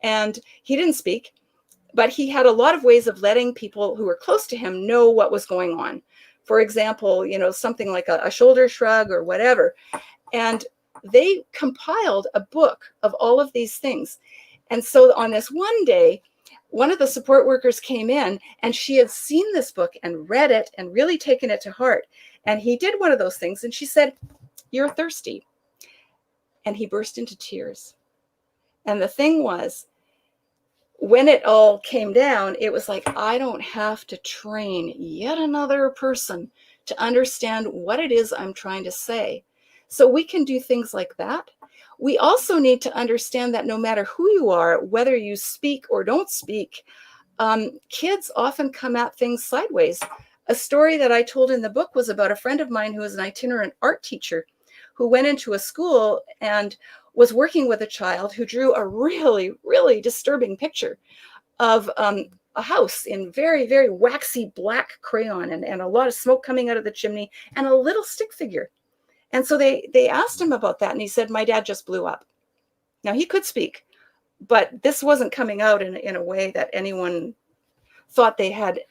and he didn't speak, but he had a lot of ways of letting people who were close to him know what was going on. For example, something like a shoulder shrug or whatever. And they compiled a book of all of these things. And so on this one day, one of the support workers came in, and she had seen this book and read it and really taken it to heart. And he did one of those things, and she said, "You're thirsty." And he burst into tears. And the thing was, when it all came down, it was like, I don't have to train yet another person to understand what it is I'm trying to say. So we can do things like that. We also need to understand that no matter who you are, whether you speak or don't speak, kids often come at things sideways. A story that I told in the book was about a friend of mine who was an itinerant art teacher who went into a school and was working with a child who drew a really, really disturbing picture of a house in very, very waxy black crayon and a lot of smoke coming out of the chimney and a little stick figure. And so they asked him about that, and he said, "My dad just blew up." Now, he could speak, but this wasn't coming out in a way that anyone thought they had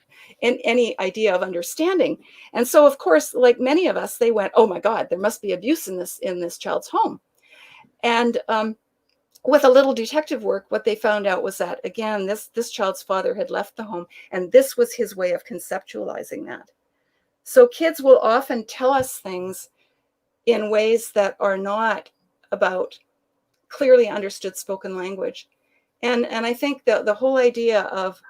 any idea of understanding. And so, of course, like many of us, they went, oh my God, there must be abuse in this child's home. And with a little detective work, what they found out was that, again, this child's father had left the home, and this was his way of conceptualizing that. So kids will often tell us things in ways that are not about clearly understood spoken language. And I think the whole idea of,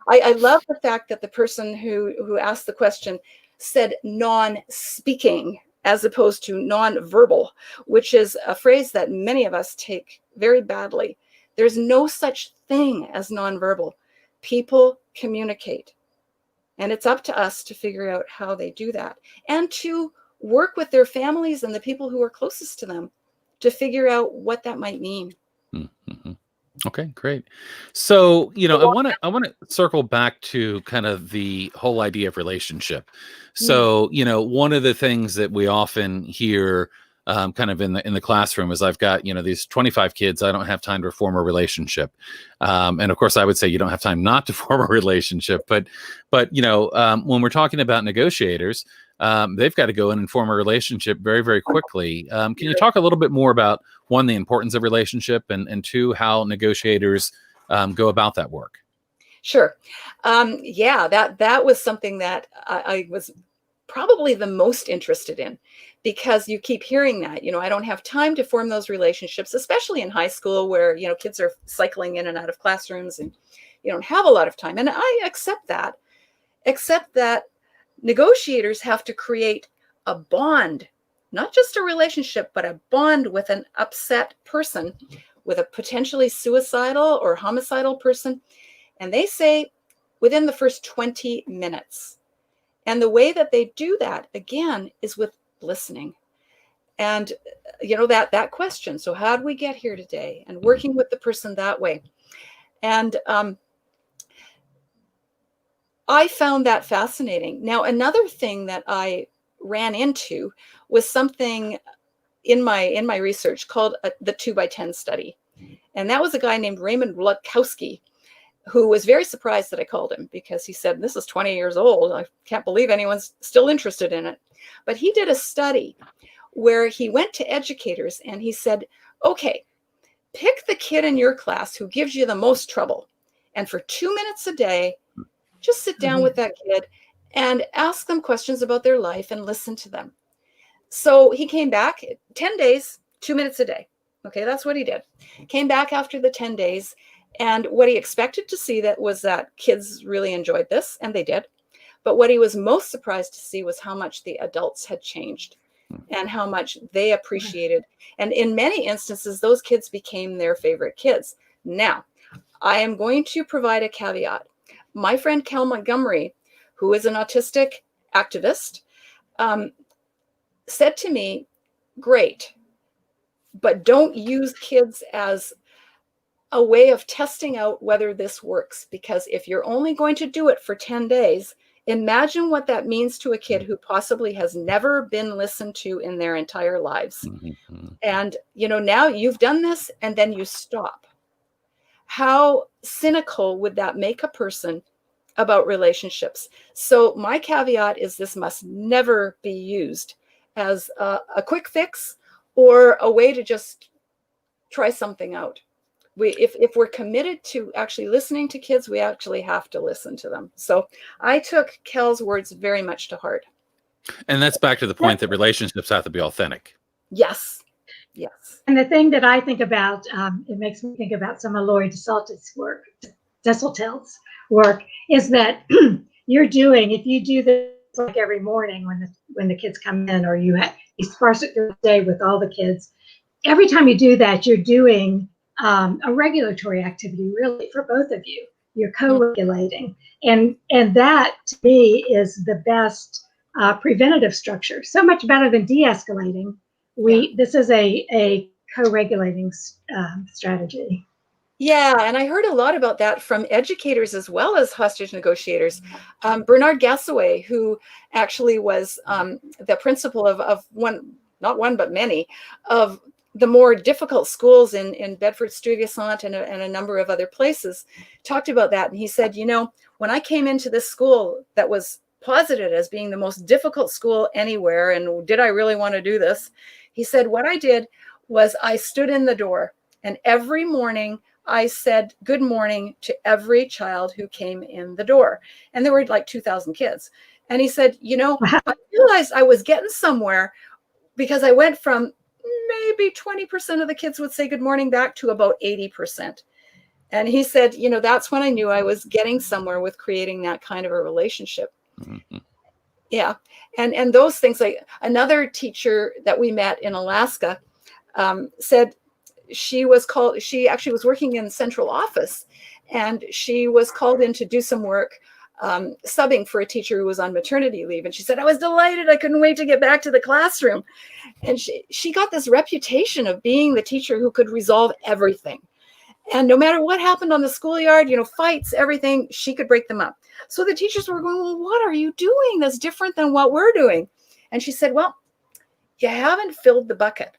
I love the fact that the person who asked the question said non-speaking as opposed to non-verbal, which is a phrase that many of us take very badly. There's no such thing as non-verbal. People communicate, and it's up to us to figure out how they do that, and to work with their families and the people who are closest to them to figure out what that might mean. Mm-hmm. Okay, great. So, I want to circle back to kind of the whole idea of relationship. So, one of the things that we often hear kind of in the classroom is, I've got, these 25 kids, I don't have time to form a relationship. And of course I would say you don't have time not to form a relationship, but when we're talking about negotiators, they've got to go in and form a relationship very, very quickly. Can you talk a little bit more about, one, the importance of relationship, and two, how negotiators go about that work? Sure. Yeah, that was something that I was probably the most interested in, because you keep hearing that, I don't have time to form those relationships, especially in high school where, kids are cycling in and out of classrooms and you don't have a lot of time. And I accept that, except that negotiators have to create a bond, not just a relationship, but a bond with an upset person, with a potentially suicidal or homicidal person. And they say within the first 20 minutes. And the way that they do that, again, is with listening. And, that question, so how did we get here today? And working with the person that way. And I found that fascinating. Now, another thing that I ran into was something in my research called the 2x10 study. And that was a guy named Raymond Lukowski, who was very surprised that I called him, because he said, this is 20 years old. I can't believe anyone's still interested in it. But he did a study where he went to educators and he said, okay, pick the kid in your class who gives you the most trouble. And for 2 minutes a day, just sit down with that kid and ask them questions about their life and listen to them. So he came back 10 days, 2 minutes a day. Okay, that's what he did. Came back after the 10 days. And what he expected to see was that kids really enjoyed this, and they did. But what he was most surprised to see was how much the adults had changed and how much they appreciated. And in many instances, those kids became their favorite kids. Now, I am going to provide a caveat. My friend Cal Montgomery, who is an autistic activist, said to me, great, but don't use kids as a way of testing out whether this works, because if you're only going to do it for 10 days, imagine what that means to a kid who possibly has never been listened to in their entire lives. Mm-hmm. And, now you've done this and then you stop. How cynical would that make a person about relationships? So my caveat is, this must never be used as a quick fix or a way to just try something out. If we're committed to actually listening to kids, we actually have to listen to them. So I took Kel's words very much to heart. And that's back to the point that relationships have to be authentic. Yes. Yes. And the thing that I think about, it makes me think about some of Laurie Desalte's work, is that you're doing, if you do this like every morning when the kids come in, or you sparse it through the day with all the kids, every time you do that, you're doing a regulatory activity, really, for both of you. You're co-regulating. And that, to me, is the best preventative structure. So much better than de-escalating. This is a co-regulating strategy. Yeah, and I heard a lot about that from educators as well as hostage negotiators. Bernard Gassaway, who actually was the principal of one, not one, but many, of the more difficult schools in Bedford Stuyvesant and a number of other places talked about that. And he said, you know, when I came into this school that was posited as being the most difficult school anywhere, and did I really want to do this? He said, what I did was I stood in the door, and every morning I said good morning to every child who came in the door. And there were like 2,000 kids. And he said, you know, I realized I was getting somewhere because I went from maybe 20% of the kids would say good morning back to about 80%. And he said, you know, that's when I knew I was getting somewhere with creating that kind of a relationship. Mm-hmm. Yeah. And those things, like another teacher that we met in Alaska said she actually was working in central office, and she was called in to do some work subbing for a teacher who was on maternity leave. And she said, I was delighted. I couldn't wait to get back to the classroom. And she got this reputation of being the teacher who could resolve everything. And no matter what happened on the schoolyard, you know, fights, everything, she could break them up. So the teachers were going, well, what are you doing that's different than what we're doing? And she said, well, you haven't filled the bucket.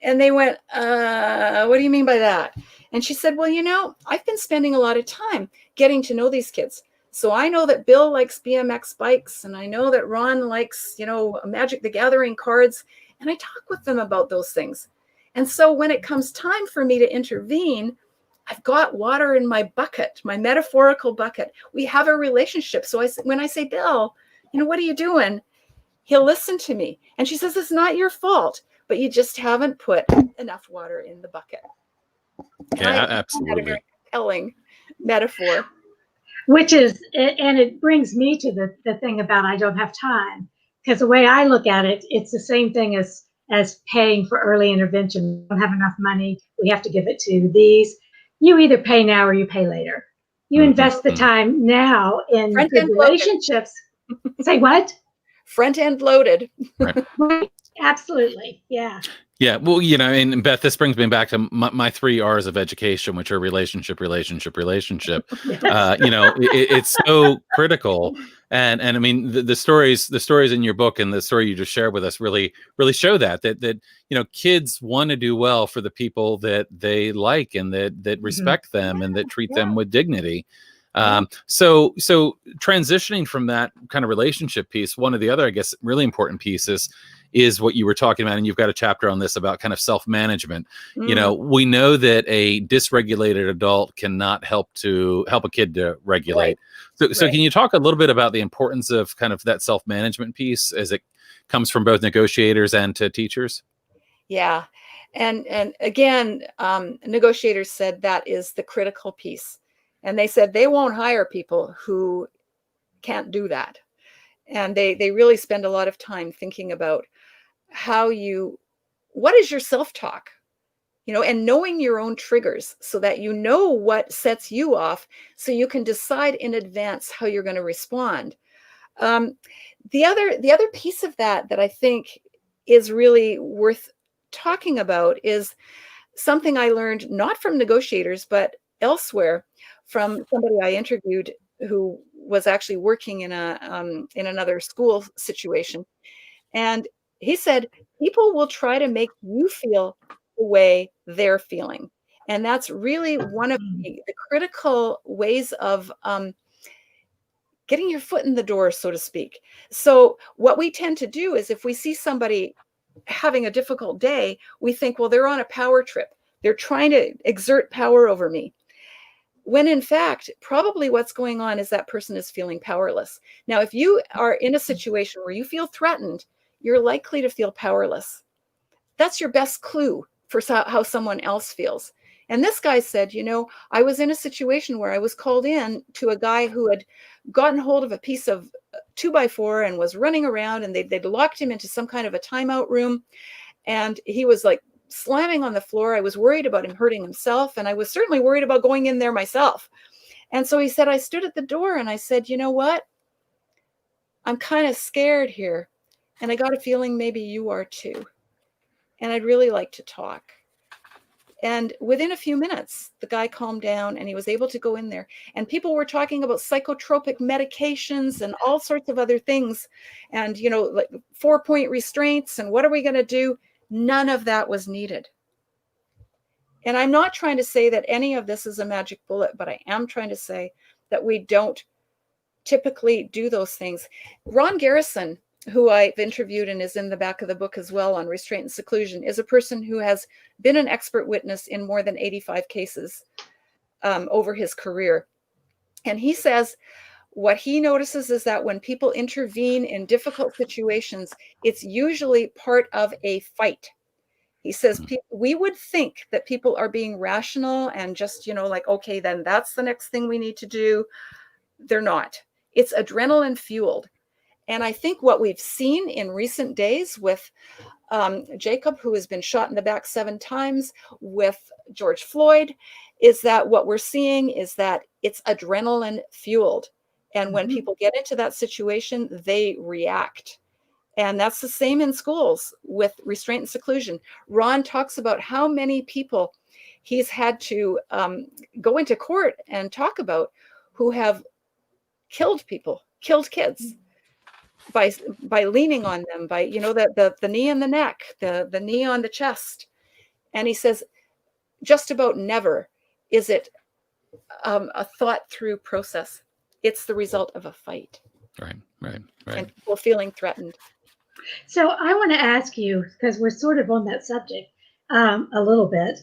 And they went, what do you mean by that? And she said, well, you know, I've been spending a lot of time getting to know these kids. So I know that Bill likes BMX bikes, and I know that Ron likes, you know, Magic the Gathering cards. And I talk with them about those things. And so when it comes time for me to intervene, I've got water in my bucket, my metaphorical bucket. We have a relationship. So when I say, Bill, you know, what are you doing? He'll listen to me. And she says, it's not your fault, but you just haven't put enough water in the bucket. Yeah, absolutely. A very compelling metaphor. Which is, and it brings me to the thing about I don't have time. Because the way I look at it, it's the same thing as paying for early intervention. We don't have enough money. We have to give it to these. You either pay now or you pay later. You invest the time now in good relationships. Say what? Front end loaded. Right. Absolutely. Yeah. Yeah. Well, you know, and Beth, this brings me back to my 3 R's of education, which are relationship. Yes. You know, it's so critical. And I mean, the stories in your book and the story you just shared with us really show that, you know, kids want to do well for the people that they like and that respect them and that treat them with dignity. So transitioning from that kind of relationship piece, one of the other, I guess, really important pieces is what you were talking about. And you've got a chapter on this about kind of self-management. You know, we know that a dysregulated adult cannot help a kid to regulate. Right. So can you talk a little bit about the importance of kind of that self-management piece as it comes from both negotiators and to teachers? Yeah. And again, negotiators said that is the critical piece. And they said they won't hire people who can't do that. And they really spend a lot of time thinking about what is your self-talk, you know, and knowing your own triggers so that you know what sets you off so you can decide in advance how you're going to respond. The other piece of that I think is really worth talking about is something I learned not from negotiators, but elsewhere from somebody I interviewed who was actually working in another school situation. And he said, people will try to make you feel the way they're feeling. And that's really one of the critical ways of getting your foot in the door, so to speak. So what we tend to do is if we see somebody having a difficult day, we think, well, they're on a power trip. They're trying to exert power over me. When in fact, probably what's going on is that person is feeling powerless. Now, if you are in a situation where you feel threatened, you're likely to feel powerless. That's your best clue for how someone else feels. And this guy said, you know, I was in a situation where I was called in to a guy who had gotten hold of a piece of 2x4 and was running around, and they'd locked him into some kind of a timeout room. And he was like slamming on the floor. I was worried about him hurting himself. And I was certainly worried about going in there myself. And so he said, I stood at the door and I said, you know what? I'm kind of scared here. And I got a feeling maybe you are too. And I'd really like to talk. And within a few minutes, the guy calmed down and he was able to go in there. And people were talking about psychotropic medications and all sorts of other things. And, you know, like 4-point restraints and what are we going to do? None of that was needed. And I'm not trying to say that any of this is a magic bullet, but I am trying to say that we don't typically do those things. Ron Garrison, who I've interviewed and is in the back of the book as well on restraint and seclusion, is a person who has been an expert witness in more than 85 cases over his career. And he says what he notices is that when people intervene in difficult situations, it's usually part of a fight. He says, we would think that people are being rational and just, like, okay, then that's the next thing we need to do. They're not. It's adrenaline fueled. And I think what we've seen in recent days with Jacob, who has been shot in the back 7 times, with George Floyd, is that what we're seeing is that it's adrenaline fueled. And when people get into that situation, they react. And that's the same in schools with restraint and seclusion. Ron talks about how many people he's had to go into court and talk about who have killed people, killed kids by leaning on them, by, the knee in the neck, the knee on the chest. And he says, just about never is it a thought through process. It's the result of a fight. Right. And people feeling threatened. So I want to ask you, because we're sort of on that subject a little bit.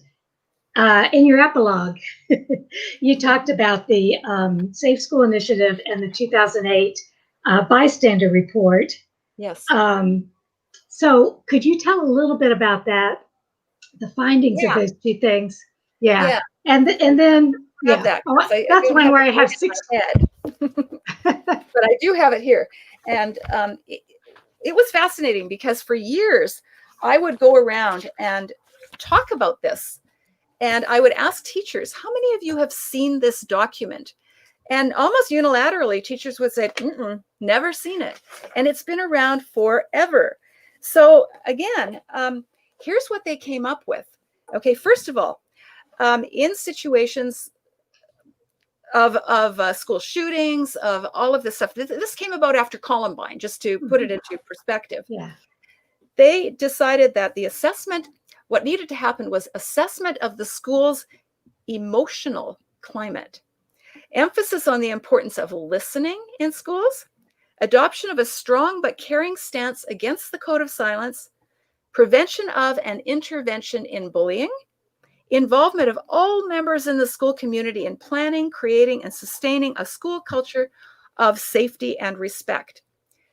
In your epilogue, you talked about the Safe School Initiative and the 2008 Bystander report. Yes. So could you tell a little bit about that, the findings of those 2 things? Yeah. And then, that, that's one where I have 6. But I do have it here. And it was fascinating because for years I would go around and talk about this. And I would ask teachers, how many of you have seen this document? And almost unilaterally, teachers would say, never seen it. And it's been around forever. So again, here's what they came up with. Okay, first of all, in situations of school shootings, of all of this stuff, this came about after Columbine, just to put it into perspective. Yeah. They decided that the assessment, what needed to happen was assessment of the school's emotional climate, emphasis on the importance of listening in schools, adoption of a strong but caring stance against the code of silence, prevention of and intervention in bullying, involvement of all members in the school community in planning, creating, and sustaining a school culture of safety and respect,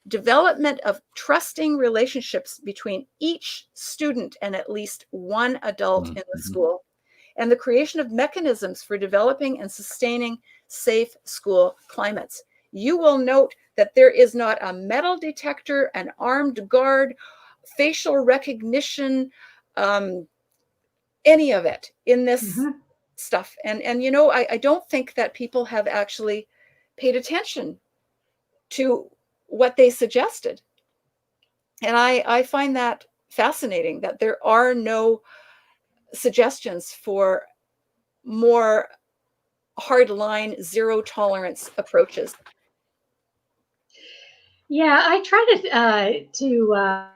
development of trusting relationships between each student and at least one adult in the school, and the creation of mechanisms for developing and sustaining safe school climates. You will note that there is not a metal detector, an armed guard, facial recognition, any of it in this stuff. And I don't think that people have actually paid attention to what they suggested. And I find that fascinating, that there are no suggestions for more hardline, zero tolerance approaches. Yeah, I try to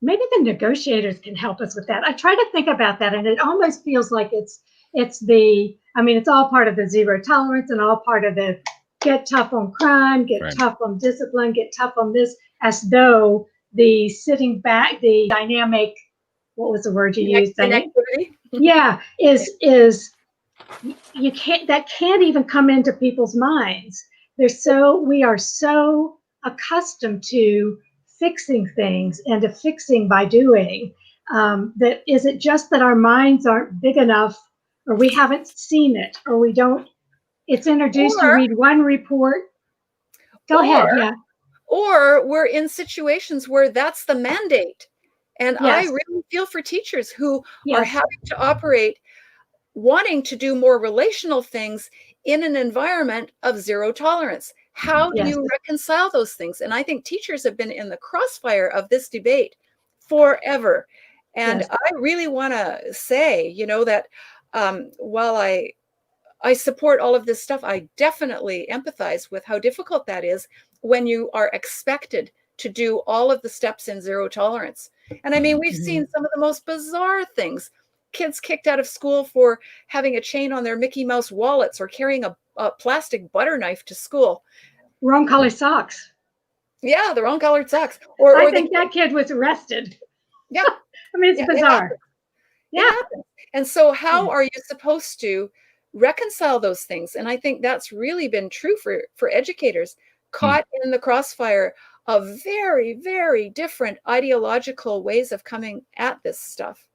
maybe the negotiators can help us with that. I try to think about that, and it almost feels like it's all part of the zero tolerance and all part of the get tough on crime, get tough on discipline, get tough on this, as though the sitting back, the dynamic, what was the word you used? Connectivity. Yeah, is you can't even come into people's minds. We are so accustomed to fixing things and to fixing by doing, that is it just that our minds aren't big enough, or we haven't seen it, or we don't, it's introduced, you read one report. Go ahead. Yeah. Or we're in situations where that's the mandate. And I really feel for teachers who are having to operate, wanting to do more relational things in an environment of zero tolerance. How do you reconcile those things? And I think teachers have been in the crossfire of this debate forever. And I really want to say, that while I support all of this stuff, I definitely empathize with how difficult that is when you are expected to do all of the steps in zero tolerance. And I mean, we've seen some of the most bizarre things. Kids kicked out of school for having a chain on their Mickey Mouse wallets or carrying a plastic butter knife to school. Wrong color socks. Yeah, the wrong colored socks. I think that kid was arrested. Yeah. I mean, it's bizarre. Yeah. And so how are you supposed to reconcile those things? And I think that's really been true for educators caught in the crossfire of very, very different ideological ways of coming at this stuff.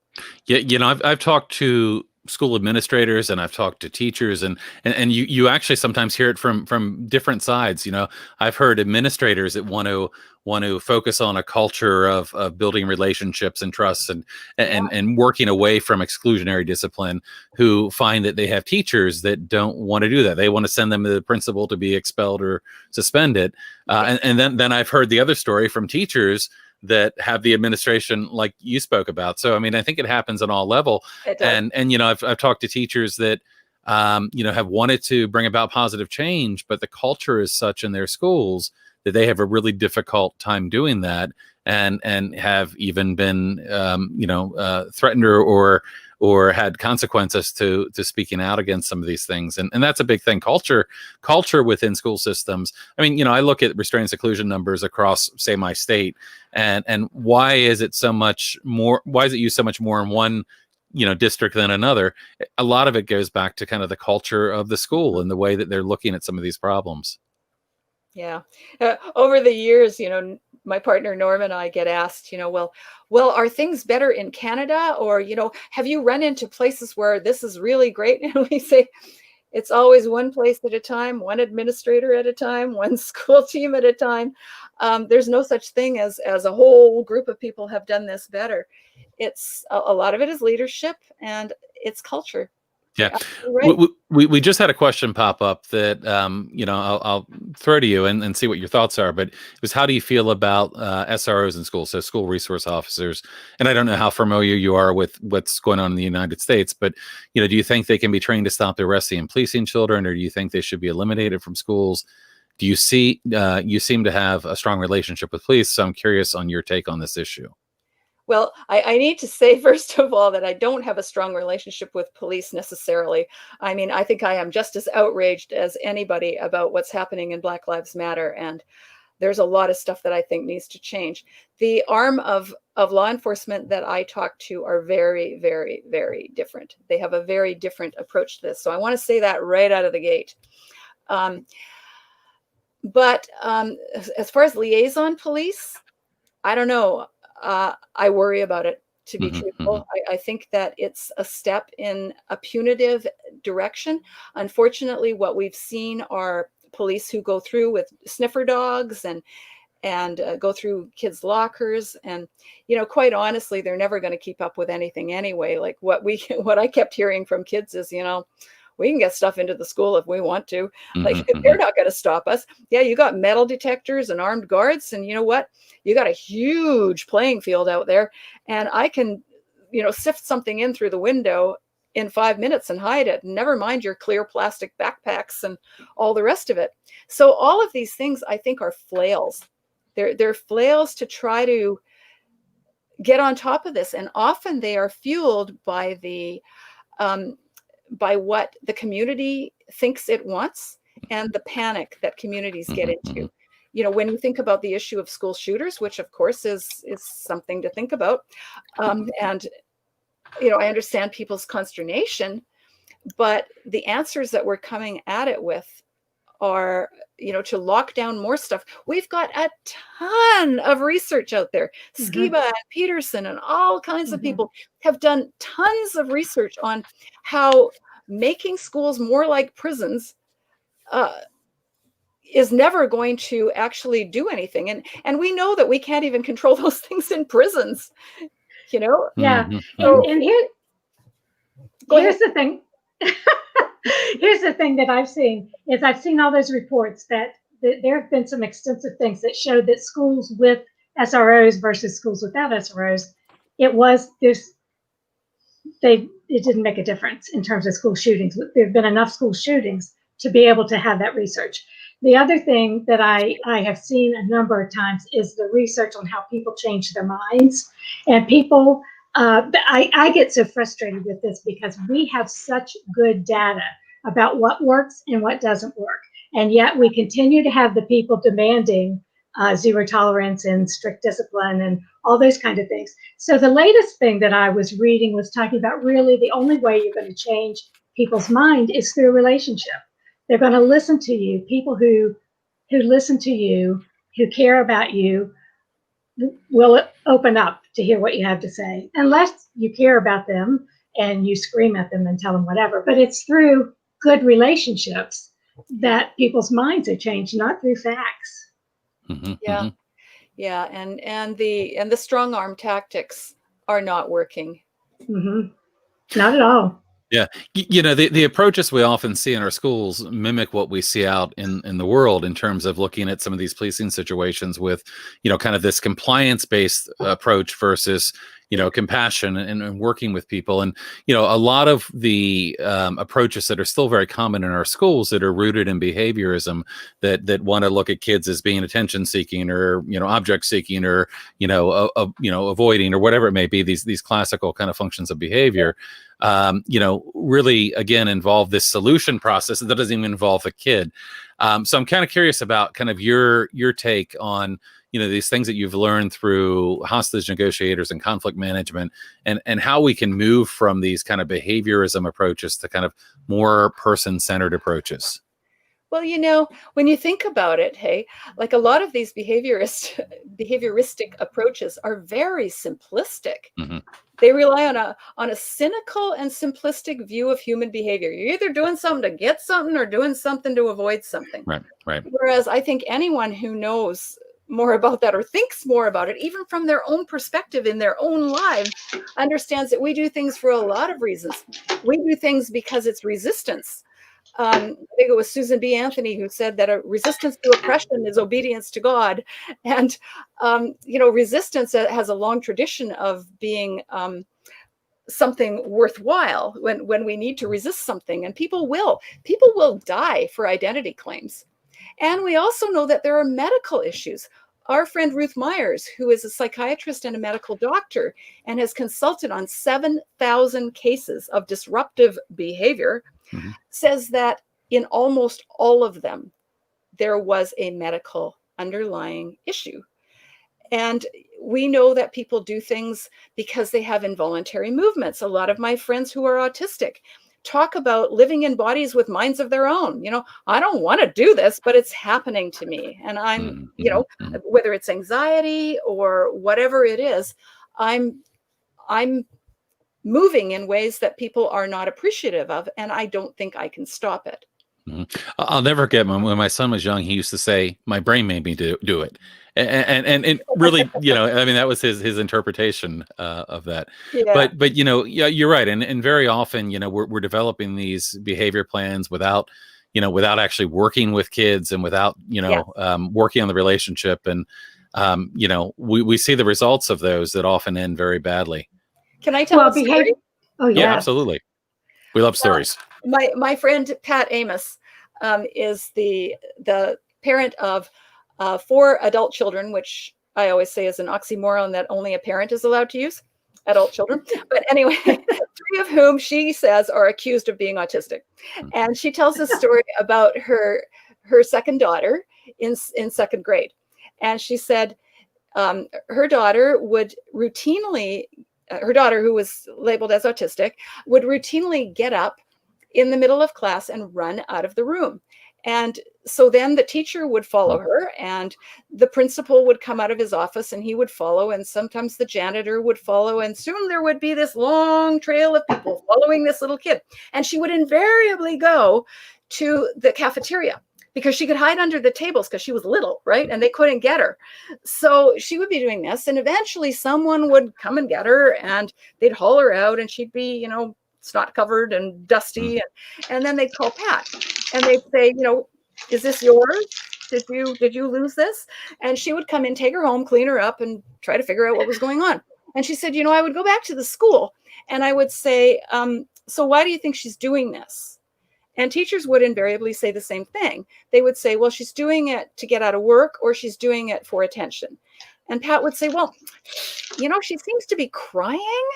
Yeah, you know, I've talked to school administrators and I've talked to teachers, and you actually sometimes hear it from different sides. You know, I've heard administrators that want to focus on a culture of building relationships and trusts and working away from exclusionary discipline, who find that they have teachers that don't want to do that. They want to send them to the principal to be expelled or suspended. And then I've heard the other story from teachers that have the administration like you spoke about. So, I mean, I think it happens on all level. And, you know, I've talked to teachers that, you know, have wanted to bring about positive change, but the culture is such in their schools that they have a really difficult time doing that, and have even been, you know, threatened or had consequences to speaking out against some of these things. And that's a big thing. Culture within school systems. I mean, you know, I look at restraint and seclusion numbers across, say, my state, and why is it so much more? Why is it used so much more in one, you know, district than another? A lot of it goes back to kind of the culture of the school and the way that they're looking at some of these problems. Yeah. Over the years, you know, my partner Norm and I get asked, you know, well, are things better in Canada? Or, you know, have you run into places where this is really great? And we say, it's always one place at a time, one administrator at a time, one school team at a time. There's no such thing as a whole group of people have done this better. It's a lot of it is leadership and it's culture. Yeah, right. we just had a question pop up that you know, I'll throw to you and see what your thoughts are. But it was, how do you feel about SROs in schools, so school resource officers? And I don't know how familiar you are with what's going on in the United States, but, you know, do you think they can be trained to stop arresting and policing children, or do you think they should be eliminated from schools? Do you see you seem to have a strong relationship with police, so I'm curious on your take on this issue. Well, I need to say, first of all, that I don't have a strong relationship with police necessarily. I mean, I think I am just as outraged as anybody about what's happening in Black Lives Matter. And there's a lot of stuff that I think needs to change. The arm of law enforcement that I talk to are very, very, very different. They have a very different approach to this. So I want to say that right out of the gate. But as far as liaison police, I don't know. I worry about it, to be truthful. I think that it's a step in a punitive direction. Unfortunately, what we've seen are police who go through with sniffer dogs and go through kids' lockers. And, you know, quite honestly, they're never going to keep up with anything anyway. Like what I kept hearing from kids is, you know, we can get stuff into the school if we want to. Like, they're not going to stop us. Yeah, you got metal detectors and armed guards. And you know what? You got a huge playing field out there. And I can, you know, sift something in through the window in 5 minutes and hide it. Never mind your clear plastic backpacks and all the rest of it. So all of these things, I think, are flails. They're flails to try to get on top of this. And often they are fueled by by what the community thinks it wants and the panic that communities get into. You know, when you think about the issue of school shooters, which of course is something to think about, and, you know, I understand people's consternation, but the answers that we're coming at it with are, you know, to lock down more stuff. We've got a ton of research out there. Skiba and Peterson and all kinds of people have done tons of research on how making schools more like prisons is never going to actually do anything. And we know that we can't even control those things in prisons, you know? Yeah. And here's the thing. Here's the thing that I've seen is I've seen all those reports that there have been some extensive things that showed that schools with SROs versus schools without SROs, it didn't make a difference in terms of school shootings. There have been enough school shootings to be able to have that research. The other thing that I have seen a number of times is the research on how people change their minds. And people, I get so frustrated with this because we have such good data about what works and what doesn't work. And yet we continue to have the people demanding zero tolerance and strict discipline and all those kind of things. So the latest thing that I was reading was talking about really the only way you're going to change people's mind is through a relationship. They're going to listen to you. People who listen to you, who care about you, will open up to hear what you have to say, unless you care about them and you scream at them and tell them whatever. But it's through good relationships that people's minds are changed, not through facts. Mm-hmm, Yeah. mm-hmm. Yeah. And the strong arm tactics are not working. Mm-hmm. Not at all. Yeah. You know, the approaches we often see in our schools mimic what we see out in the world in terms of looking at some of these policing situations with, you know, kind of this compliance-based approach versus, you know, compassion and working with people. And, you know, a lot of the approaches that are still very common in our schools that are rooted in behaviorism that want to look at kids as being attention seeking or, you know, object seeking or, you know, avoiding or whatever it may be, these classical kind of functions of behavior. You know, really, again, involve this solution process that doesn't even involve the kid. So I'm kind of curious about kind of your take on, you know, these things that you've learned through hostage negotiators and conflict management and how we can move from these kind of behaviorism approaches to kind of more person-centered approaches. Well, you know, when you think about it, hey, like a lot of these behavioristic approaches are very simplistic. Mm-hmm. They rely on a cynical and simplistic view of human behavior. You're either doing something to get something or doing something to avoid something. Right, right. Whereas I think anyone who knows more about that or thinks more about it, even from their own perspective in their own lives, understands that we do things for a lot of reasons. We do things because it's resistance. I think it was Susan B. Anthony who said that a resistance to oppression is obedience to God. And, you know, resistance has a long tradition of being something worthwhile when we need to resist something. And people will die for identity claims. And we also know that there are medical issues. Our friend Ruth Myers, who is a psychiatrist and a medical doctor and has consulted on 7,000 cases of disruptive behavior, Mm-hmm. says that in almost all of them, there was a medical underlying issue. And we know that people do things because they have involuntary movements. A lot of my friends who are autistic talk about living in bodies with minds of their own. You know, I don't want to do this, but it's happening to me. And I'm, Mm-hmm. you know, whether it's anxiety or whatever it is, I'm moving in ways that people are not appreciative of, and I don't think I can stop it. Mm-hmm. I'll never forget when my son was young, he used to say, my brain made me do it. And really, you know, I mean, that was his interpretation of that. Yeah. But, you know, yeah, you're right. And very often, you know, we're developing these behavior plans without actually working with kids and without, you know, working on the relationship. And, you know, we see the results of those that often end very badly. Can I tell a story? Behavior. Oh, Yeah, yeah. absolutely. We love stories. My friend Pat Amos is the parent of 4 adult children, which I always say is an oxymoron that only a parent is allowed to use, adult children. But anyway, 3 of whom she says are accused of being autistic. And she tells a story about her second daughter in 2nd grade. And she said her daughter would routinely, her daughter who was labeled as autistic, would routinely get up in the middle of class and run out of the room. And so then the teacher would follow her and the principal would come out of his office and he would follow, and sometimes the janitor would follow, and soon there would be this long trail of people following this little kid. And she would invariably go to the cafeteria because she could hide under the tables because she was little, right? And they couldn't get her. So she would be doing this, and eventually someone would come and get her and they'd haul her out and she'd be, you know, snot covered and dusty. And then they'd call Pat and they'd say, you know, is this yours? Did you lose this? And she would come in, take her home, clean her up, and try to figure out what was going on. And she said, you know, I would go back to the school and I would say, so why do you think she's doing this? And teachers would invariably say the same thing. They would say, well, she's doing it to get out of work, or she's doing it for attention. And Pat would say, well, she seems to be crying.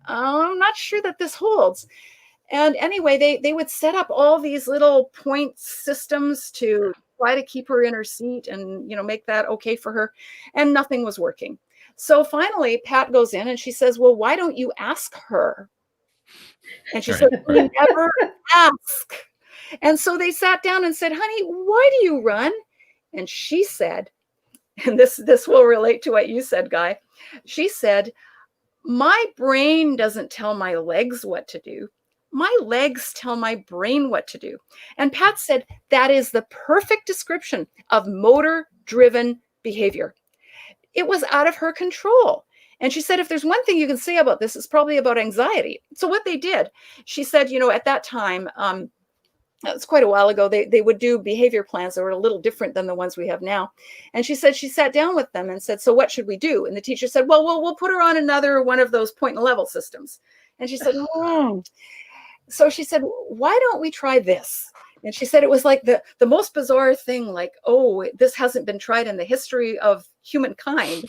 I'm not sure that this holds. And anyway, they would set up all these little point systems to try to keep her in her seat and, make that okay for her. And nothing was working. So finally, Pat goes in and she says, well, why don't you ask her? And she said, we never ask. And so they sat down and said, honey, why do you run? And she said, and this will relate to what you said, Guy. She said, my brain doesn't tell my legs what to do. My legs tell my brain what to do. And Pat said, that is the perfect description of motor-driven behavior. It was out of her control. And she said, if there's one thing you can say about this, it's probably about anxiety. So what they did, she said, at that time, it's quite a while ago, they would do behavior plans that were a little different than the ones we have now. And she said she sat down with them and said, so what should we do? And the teacher said, well, we'll put her on another one of those point and level systems. And she said, So she said, why don't we try this? And she said it was like the most bizarre thing, like, oh, this hasn't been tried in the history of humankind.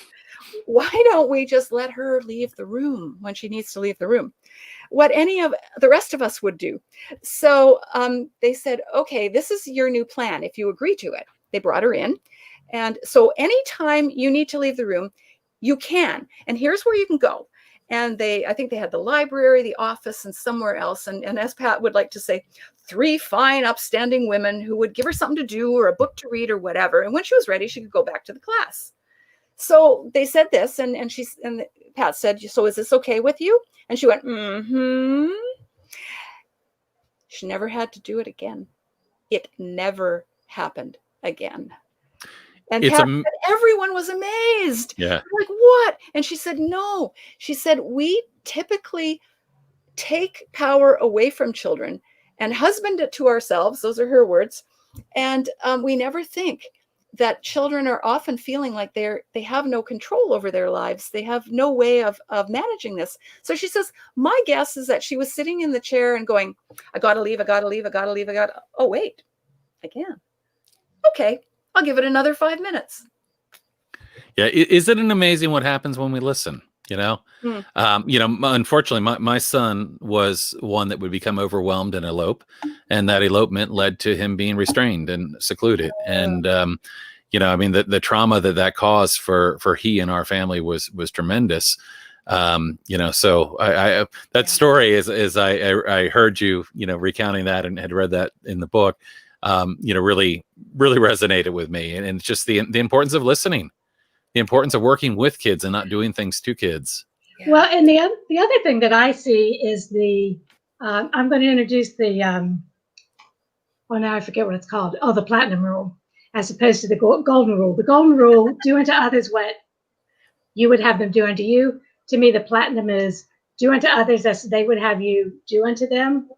Why don't we just let her leave the room when she needs to leave the room? What any of the rest of us would do. So they said, okay, this is your new plan if you agree to it. They brought her in. And so anytime you need to leave the room, you can. And here's where you can go. And I think they had the library, the office, and somewhere else. And as Pat would like to say, 3 fine, upstanding women who would give her something to do or a book to read or whatever. And when she was ready, she could go back to the class. So they said this, and Pat said, so is this okay with you? And she went, mm-hmm. She never had to do it again. It never happened again. And Pat said, everyone was amazed. Yeah. Like, what? And she said, no. She said, we typically take power away from children and husband it to ourselves. Those are her words. And we never think that children are often feeling like they have no control over their lives. They have no way of managing this. So she says, my guess is that she was sitting in the chair and going, I got to leave. Oh, wait, I can. Okay. I'll give it another 5 minutes. Yeah. Isn't it amazing what happens when we listen? Unfortunately, my son was one that would become overwhelmed and elope, and that elopement led to him being restrained and secluded. And, the trauma that caused for he and our family was tremendous. So that story is I heard you, recounting that and had read that in the book, really resonated with me. And it's just the importance of listening, the importance of working with kids and not doing things to kids. Yeah. Well, and the other thing that I see is I'm going to introduce now I forget what it's called. Oh, the platinum rule, as opposed to the golden rule. The golden rule, do unto others what you would have them do unto you. To me, the platinum is do unto others as they would have you do unto them,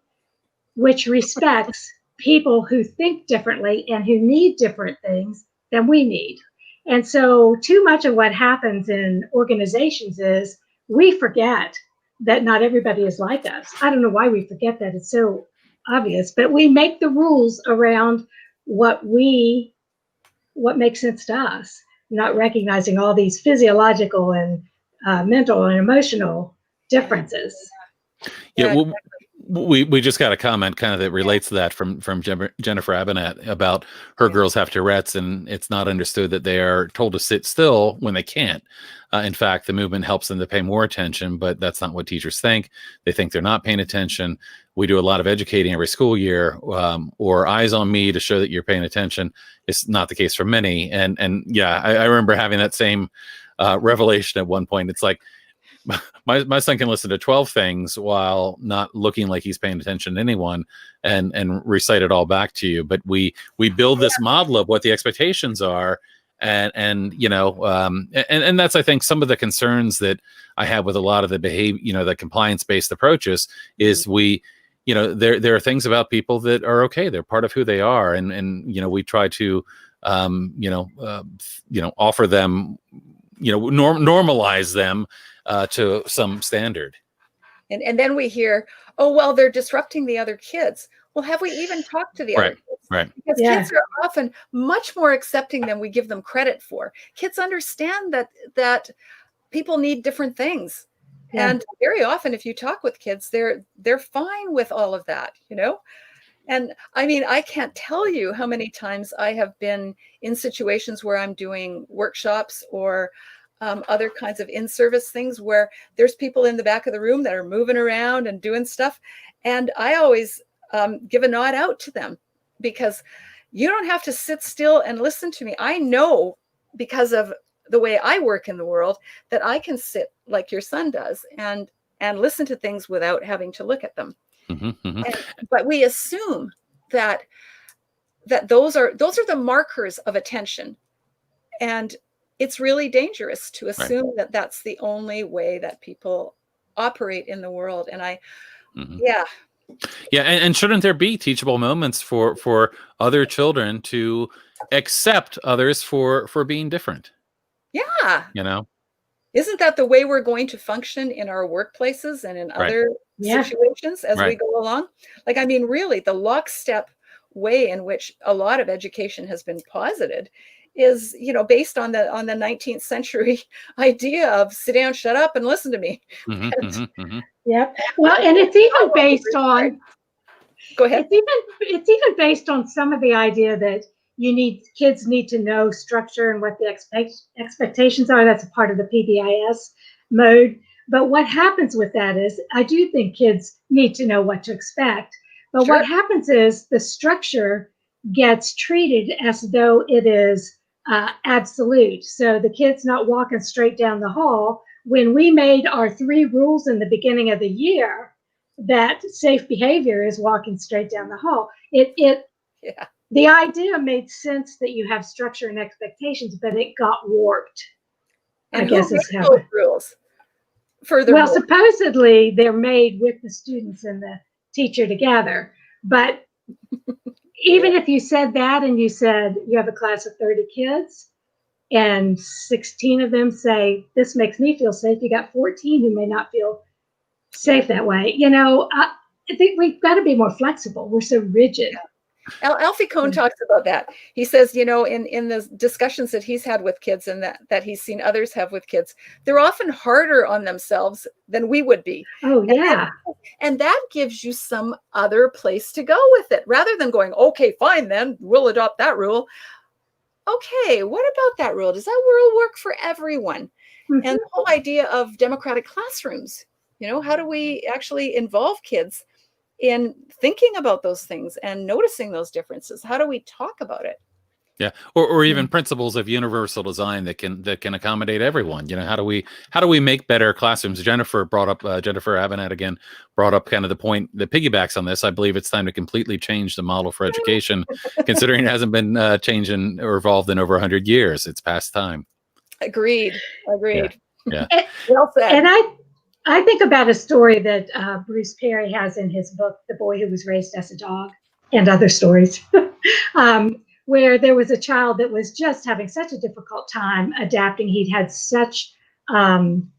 which respects people who think differently and who need different things than we need. And so too much of what happens in organizations is we forget that not everybody is like us. I don't know why we forget that. It's so obvious, but we make the rules around what makes sense to us, not recognizing all these physiological and mental and emotional differences. Yeah. Well, we just got a comment kind of that relates to that from Jennifer Abinett about her girls have Tourette's, and it's not understood that they are told to sit still when they can't. In fact, the movement helps them to pay more attention, but that's not what teachers think. They think they're not paying attention. We do a lot of educating every school year, or eyes on me to show that you're paying attention. It's not the case for many. And yeah, I remember having that same revelation at one point. It's like, my son can listen to 12 things while not looking like he's paying attention to anyone and recite it all back to you. But we build this model of what the expectations are. And that's, I think, some of the concerns that I have with a lot of the behavior, the compliance-based approaches is there are things about people that are okay. They're part of who they are. And we try to, offer them, normalize them to some standard. And then we hear, oh, well, they're disrupting the other kids. well, have we even talked to the Right. other kids? Right. Because kids are often much more accepting than we give them credit for. Kids understand that people need different things. Yeah. And very often, if you talk with kids, they're fine with all of that, you know? And I mean, I can't tell you how many times I have been in situations where I'm doing workshops or other kinds of in-service things where there's people in the back of the room that are moving around and doing stuff. And I always give a nod out to them, because you don't have to sit still and listen to me. I know, because of the way I work in the world, that I can sit like your son does and listen to things without having to look at them. But we assume that those are the markers of attention, and it's really dangerous to assume that that's the only way that people operate in the world. And and shouldn't there be teachable moments for other children to accept others for being different? Yeah. You know, isn't that the way we're going to function in our workplaces and in other situations as we go along? Like, I mean, really, the lockstep way in which a lot of education has been posited is, you know, based on the 19th century idea of sit down, shut up, and listen to me. Yep. Well, and it's even based on. Go ahead. It's even based on some of the idea that kids need to know structure and what the expectations are. That's a part of the PBIS mode. But what happens with that is, I do think kids need to know what to expect. But what happens is the structure gets treated as though it is absolute. So the kid's not walking straight down the hall. When we made our 3 rules in the beginning of the year, that safe behavior is walking straight down the hall. The idea made sense that you have structure and expectations, but it got warped. And I guess is how those rules. Furthermore, well, supposedly they're made with the students and the teacher together. But even if you said that, and you said you have a class of 30 kids and 16 of them say, this makes me feel safe, you got 14 who may not feel safe that way. You know, I think we've got to be more flexible. We're so rigid. Alfie Kohn talks about that. He says, you know, in the discussions that he's had with kids and that he's seen others have with kids, they're often harder on themselves than we would be. Oh, yeah. And that gives you some other place to go with it, rather than going, okay, fine, then we'll adopt that rule. Okay, what about that rule? Does that rule work for everyone? And the whole idea of democratic classrooms, you know, how do we actually involve kids in thinking about those things and noticing those differences? How do we talk about it? Yeah, or even principles of universal design that can accommodate everyone. You know, how do we make better classrooms? Jennifer Avenat again brought up kind of the point that piggybacks on this. I believe it's time to completely change the model for education, considering it hasn't been changed or evolved in over 100 years. It's past time. Agreed. Yeah. Well said. And I think about a story that Bruce Perry has in his book, The Boy Who Was Raised as a Dog, and other stories, where there was a child that was just having such a difficult time adapting. He'd had such unattachment.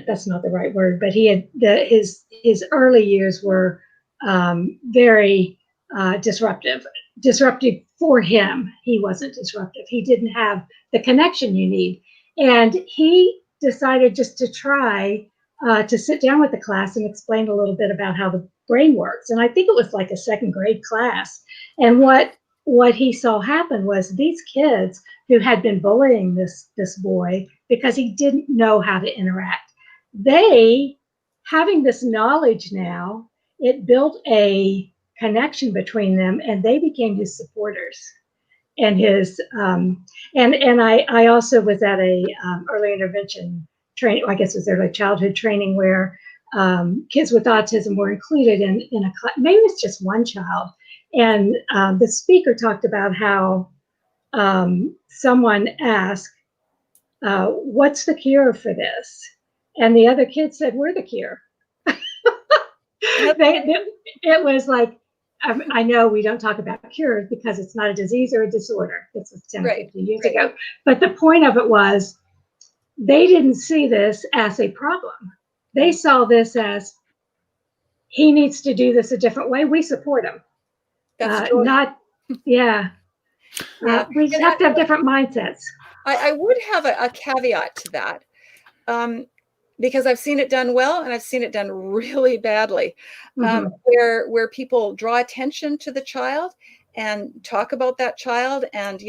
That's not the right word, but he had his early years were very disruptive for him. He wasn't disruptive. He didn't have the connection you need. And he decided just to try to sit down with the class and explain a little bit about how the brain works. And I think it was like a 2nd grade class. And what he saw happen was these kids who had been bullying this boy because he didn't know how to interact, they, having this knowledge now, it built a connection between them, and they became his supporters. And his and I also was at a early intervention training, I guess it was early childhood training, where kids with autism were included in a class. Maybe it's just one child, and the speaker talked about how someone asked, "What's the cure for this?" And the other kid said, "We're the cure." It was like, I know we don't talk about cures because it's not a disease or a disorder. This was 10 or 15 years ago. But the point of it was, they didn't see this as a problem. They saw this as, he needs to do this a different way, we support him. That's true. Yeah. We just have to have different mindsets. I would have a caveat to that, because I've seen it done well and I've seen it done really badly, where people draw attention to the child and talk about that child, and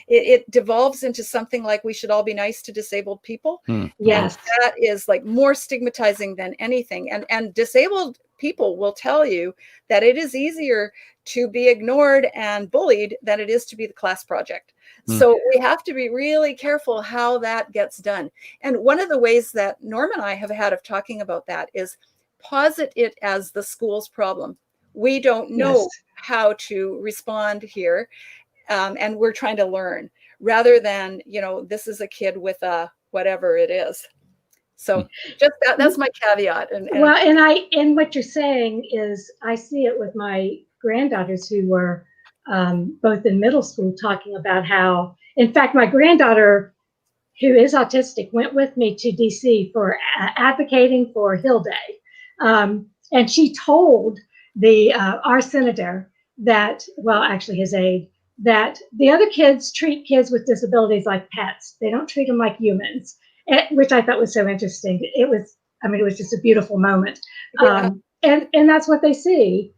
it devolves into something like we should all be nice to disabled people. Yes, and that is like more stigmatizing than anything. And disabled people will tell you that it is easier to be ignored and bullied than it is to be the class project. So we have to be really careful how that gets done. And one of the ways that Norm and I have had of talking about that is posit it as the school's problem. We don't know how to respond here, and we're trying to learn, rather than, this is a kid with a whatever it is. So just that's my caveat. And what you're saying is, I see it with my granddaughters who were both in middle school, talking about how, in fact, my granddaughter, who is autistic, went with me to DC for advocating for Hill Day. And she told our senator that, well, actually his aide, that the other kids treat kids with disabilities like pets. They don't treat them like humans, which I thought was so interesting. It was just a beautiful moment. And that's what they see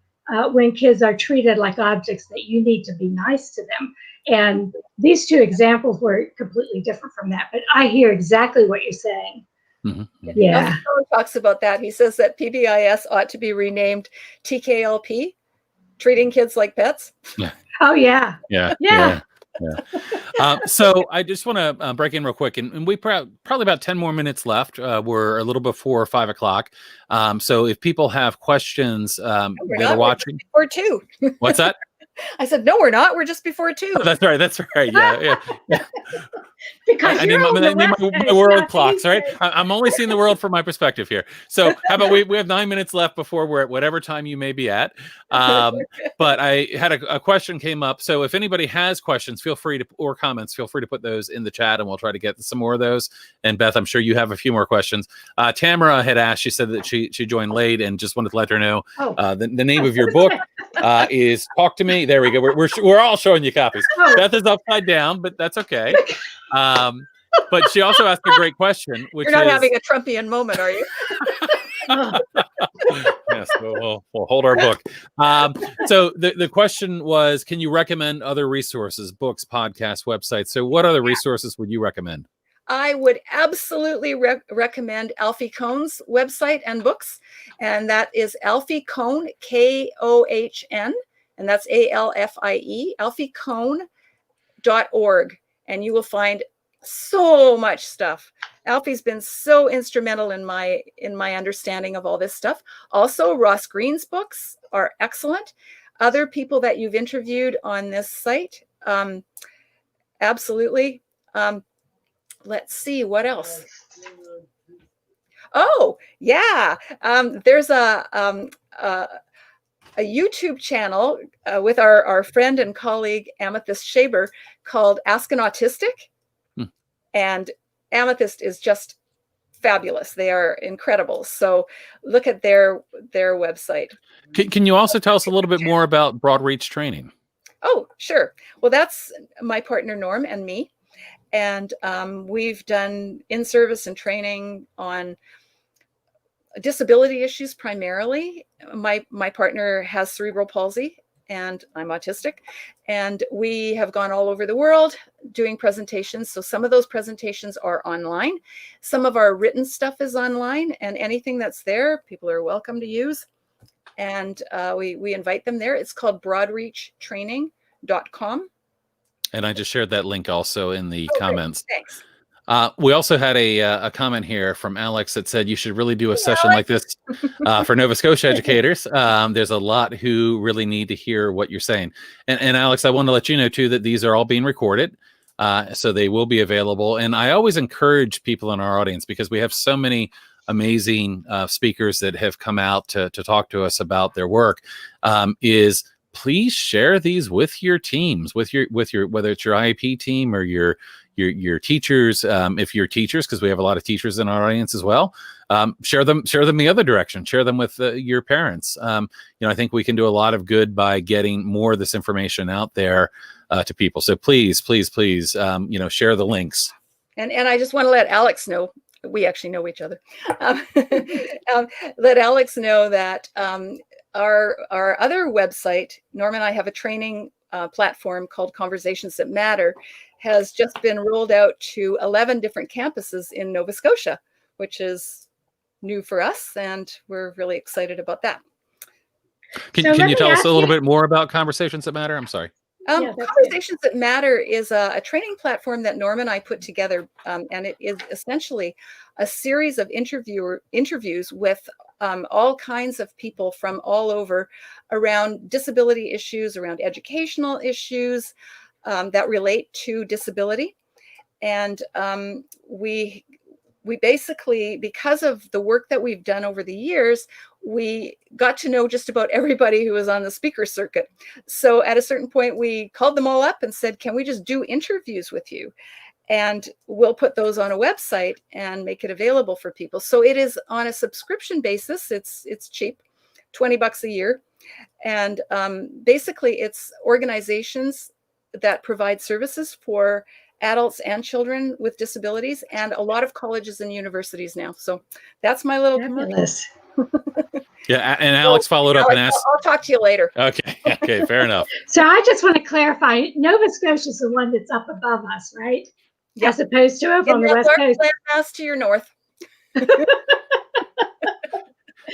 when kids are treated like objects, that you need to be nice to them. And these two examples were completely different from that, but I hear exactly what you're saying. Yeah. He talks about that. He says that PBIS ought to be renamed TKLP, treating kids like pets. Oh yeah. So I just want to break in real quick, and we probably about 10 more minutes left. We're a little before 5 o'clock. So if people have questions that are watching, or 2. What's that? I said, no, we're not. We're just before 2. Oh, that's right. Yeah. Because I need my world clocks, right? I'm only seeing the world from my perspective here. So how about we have 9 minutes left before we're at whatever time you may be at. But I had a question came up. So if anybody has questions, or comments, feel free to put those in the chat, and we'll try to get some more of those. And Beth, I'm sure you have a few more questions. Tamara had asked, she said that she joined late, and just wanted to let her know the name of your book is Talk to Me. There we go. We're all showing you copies. Beth is upside down, but that's okay. But she also asked a great question, which You're not having a Trumpian moment, are you? Yes, we'll hold our book. So the question was, can you recommend other resources, books, podcasts, websites? So what other resources would you recommend? I would absolutely recommend Alfie Cohn's website and books. And that is Alfie Kohn, Kohn, and that's ALFIE, alfiecohn.org. And you will find so much stuff. Alfie's been so instrumental in my understanding of all this stuff. Also, Ross Green's books are excellent. Other people that you've interviewed on this site, absolutely. Let's see, what else? Oh, yeah. There's a YouTube channel with our friend and colleague Amethyst Shaber called Ask an Autistic. And Amethyst is just fabulous. They are incredible. So look at their website. Can you also tell us a little bit more about Broad Reach Training? Oh, sure. Well, that's my partner Norm and me. And we've done in-service and training on disability issues primarily. My partner has cerebral palsy, and I'm autistic. And we have gone all over the world doing presentations. So some of those presentations are online. Some of our written stuff is online, and anything that's there, people are welcome to use. And we invite them there. It's called broadreachtraining.com. And I just shared that link also in the comments. Great. Thanks. We also had a comment here from Alex that said you should really do a session like this for Nova Scotia educators. There's a lot who really need to hear what you're saying. And Alex, I want to let you know, too, that these are all being recorded. So they will be available. And I always encourage people in our audience, because we have so many amazing speakers that have come out to talk to us about their work, is please share these with your teams, with your whether it's your IEP team or your your teachers, if you're teachers, because we have a lot of teachers in our audience as well. Share them the other direction. Share them with your parents. I think we can do a lot of good by getting more of this information out there to people. So please, share the links. And I just want to let Alex know, we actually know each other. Let Alex know that our other website, Norm and I have a training platform called Conversations That Matter, has just been rolled out to 11 different campuses in Nova Scotia, which is new for us, and we're really excited about that. Can you tell us a little bit more about Conversations That Matter? I'm sorry. Conversations That Matter is a training platform that Norm and I put together, and it is essentially a series of interviews with all kinds of people from all over around disability issues, around educational issues that relate to disability. And we basically, because of the work that we've done over the years, we got to know just about everybody who was on the speaker circuit. So at a certain point, we called them all up and said, can we just do interviews with you? And we'll put those on a website and make it available for people. So it is on a subscription basis. It's cheap, $20 a year. And basically, it's organizations that provide services for adults and children with disabilities, and a lot of colleges and universities now. So that's my little commercial. Yeah, and Alex followed up and asked. I'll talk to you later. Okay, fair enough. So I just want to clarify, Nova Scotia is the one that's up above us, right? Yep. As opposed to over on the West Coast. Landmass to your north.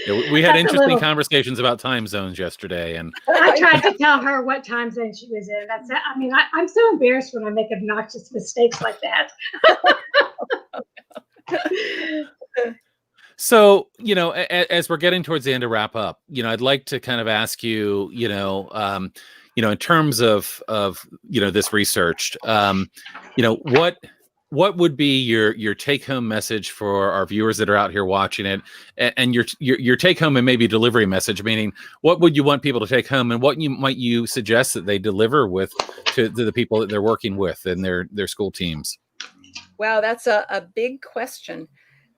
Yeah, we had interesting conversations about time zones yesterday, and I tried to tell her what time zone she was in. That's it. I mean, I'm so embarrassed when I make obnoxious mistakes like that. So, as we're getting towards the end to wrap up, I'd like to kind of ask you, in terms of this research, what would be your take-home message for our viewers that are out here watching it, and your take-home and maybe delivery message, meaning what would you want people to take home, and what might you suggest that they deliver with to the people that they're working with and their school teams? Wow, that's a big question.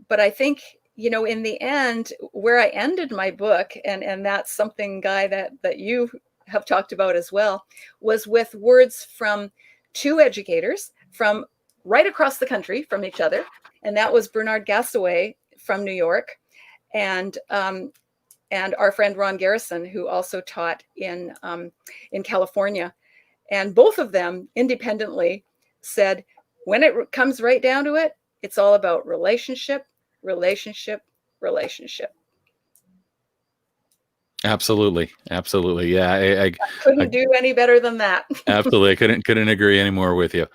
But I think, in the end, where I ended my book, and that's something, Guy, that you have talked about as well, was with words from two educators from right across the country from each other. And that was Bernard Gassaway from New York and our friend Ron Garrison, who also taught in California. And both of them independently said, when it comes right down to it, it's all about relationship. Absolutely. Yeah, I couldn't do any better than that. Absolutely, I couldn't agree any more with you.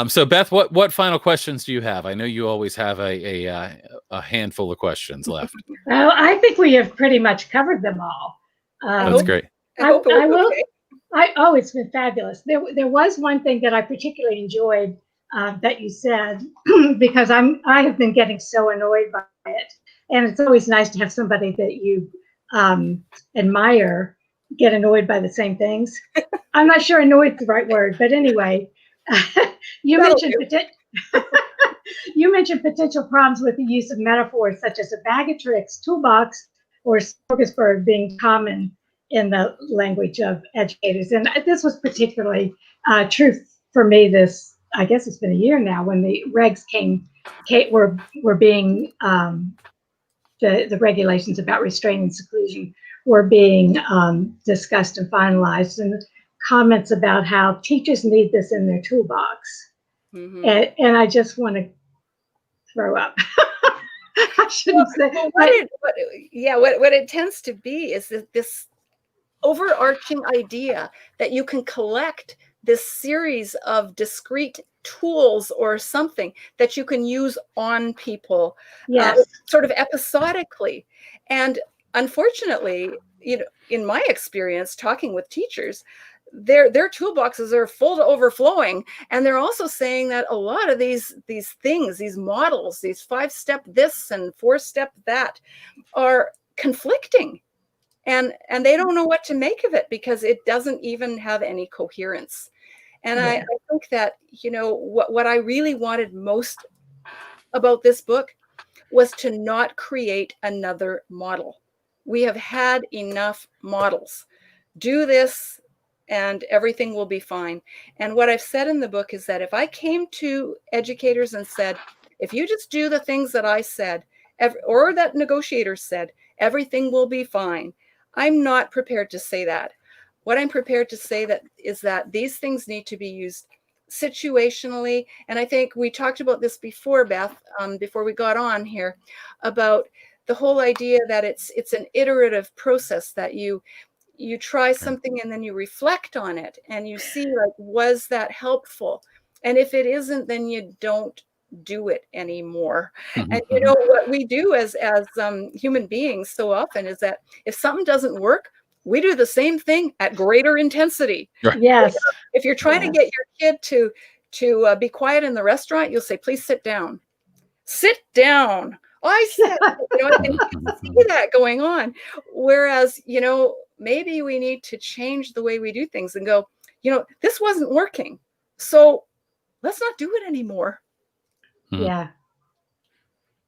So Beth, what final questions do you have? I know you always have a handful of questions left. Well, I think we have pretty much covered them all. That's great. It's been fabulous. There was one thing that I particularly enjoyed that you said, because I have been getting so annoyed by it, and it's always nice to have somebody that you admire get annoyed by the same things. I'm not sure annoyed is the right word, but anyway, you mentioned potential problems with the use of metaphors such as a bag of tricks, toolbox, or smorgasbord being common in the language of educators. And this was particularly true for me I guess it's been a year now, when the regs were being, the regulations about restraint and seclusion were being discussed and finalized, and comments about how teachers need this in their toolbox. Mm-hmm. And I just want to throw up. I shouldn't say. What it tends to be is this overarching idea that you can collect this series of discrete tools or something that you can use on people, yes, sort of episodically. And unfortunately, in my experience talking with teachers, their toolboxes are full to overflowing, and they're also saying that a lot of these things, these models, these 5-step this and 4-step that, are conflicting, and they don't know what to make of it because it doesn't even have any coherence. And I think that, you know, what I really wanted most about this book was to not create another model. We have had enough models. Do this and everything will be fine. And what I've said in the book is that if I came to educators and said, if you just do the things that I said, or that negotiators said, everything will be fine. I'm not prepared to say that. What I'm prepared to say is that these things need to be used situationally. And I think we talked about this before, Beth, before we got on here, about the whole idea that it's an iterative process, that you try something and then you reflect on it and you see, like, was that helpful? And if it isn't, then you don't do it anymore. And you know what we do as human beings so often is that if something doesn't work, we do the same thing at greater intensity. Yes. If you're trying to get your kid to be quiet in the restaurant, you'll say, please sit down. Sit down. I said, you know, and you can see that going on. Whereas, you know, maybe we need to change the way we do things and go, you know, this wasn't working, so let's not do it anymore. Yeah.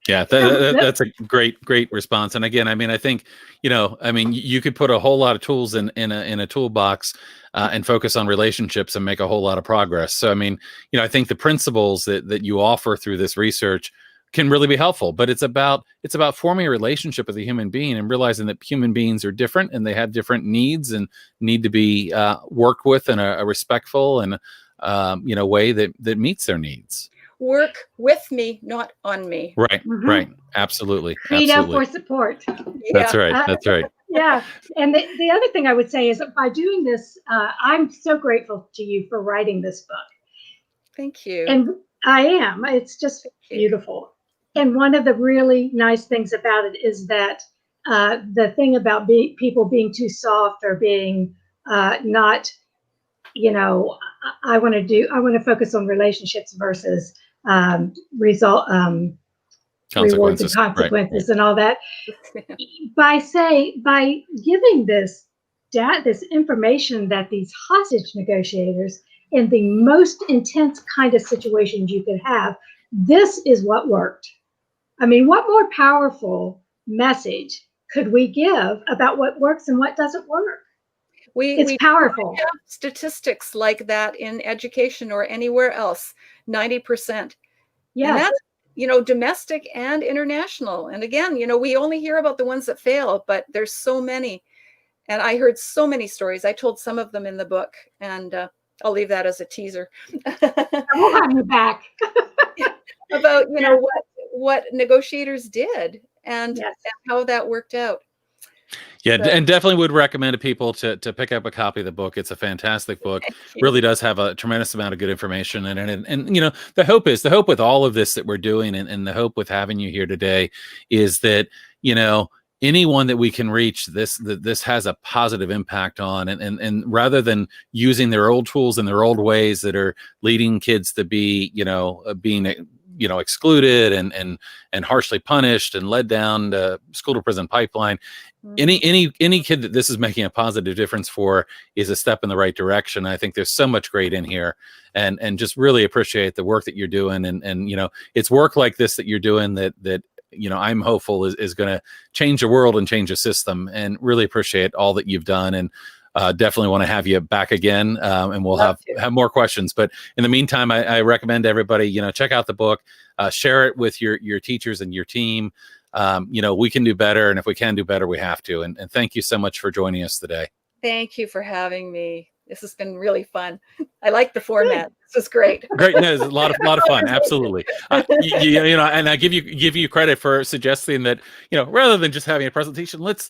Yeah, that's a great response. And again, I mean, I think, you know, I mean, you could put a whole lot of tools in a toolbox and focus on relationships and make a whole lot of progress. So, I mean, you know, I think the principles that you offer through this research can really be helpful, but it's about forming a relationship with a human being and realizing that human beings are different and they have different needs and need to be worked with in a respectful and you know, way that meets their needs. Work with me, not on me. Right, right. Absolutely. Freedom for support. That's right. That's right. Yeah. And the other thing I would say is that by doing this, I'm so grateful to you for writing this book. Thank you. And I am. It's just beautiful. And one of the really nice things about it is that the thing about people being too soft or being not, you know, I want to focus on relationships versus rewards and consequences right. and all that. By giving this information that these hostage negotiators in the most intense kind of situations you could have, this is what worked. I mean, what more powerful message could we give about what works and what doesn't work? It's powerful. We have statistics like that in education or anywhere else, 90%. Yes. And that's, you know, domestic and international. And again, you know, we only hear about the ones that fail, but there's so many. And I heard so many stories. I told some of them in the book, and I'll leave that as a teaser. We'll have you back. About, you know, what negotiators did and how that worked out. Yeah, and definitely would recommend to people to pick up a copy of the book. It's a fantastic book. Really does have a tremendous amount of good information in it. And you know, the hope with all of this that we're doing, and the hope with having you here today is that, you know, anyone that we can reach, this has a positive impact on, and rather than using their old tools and their old ways that are leading kids to be, you know, being, you know, excluded and harshly punished and led down the school to prison pipeline. Any kid that this is making a positive difference for is a step in the right direction. I think there's so much great in here, and just really appreciate the work that you're doing. And you know, it's work like this that you're doing that you know, I'm hopeful is going to change the world and change the system, and really appreciate all that you've done. And definitely want to have you back again, and we'll have more questions. But in the meantime, I recommend everybody, you know, check out the book, share it with your teachers and your team. You know, we can do better, and if we can do better, we have to. And thank you so much for joining us today. Thank you for having me. This has been really fun. I like the format. This is great. Great. No, it's a lot of fun. Absolutely. You know, and I give you credit for suggesting that, you know, rather than just having a presentation, let's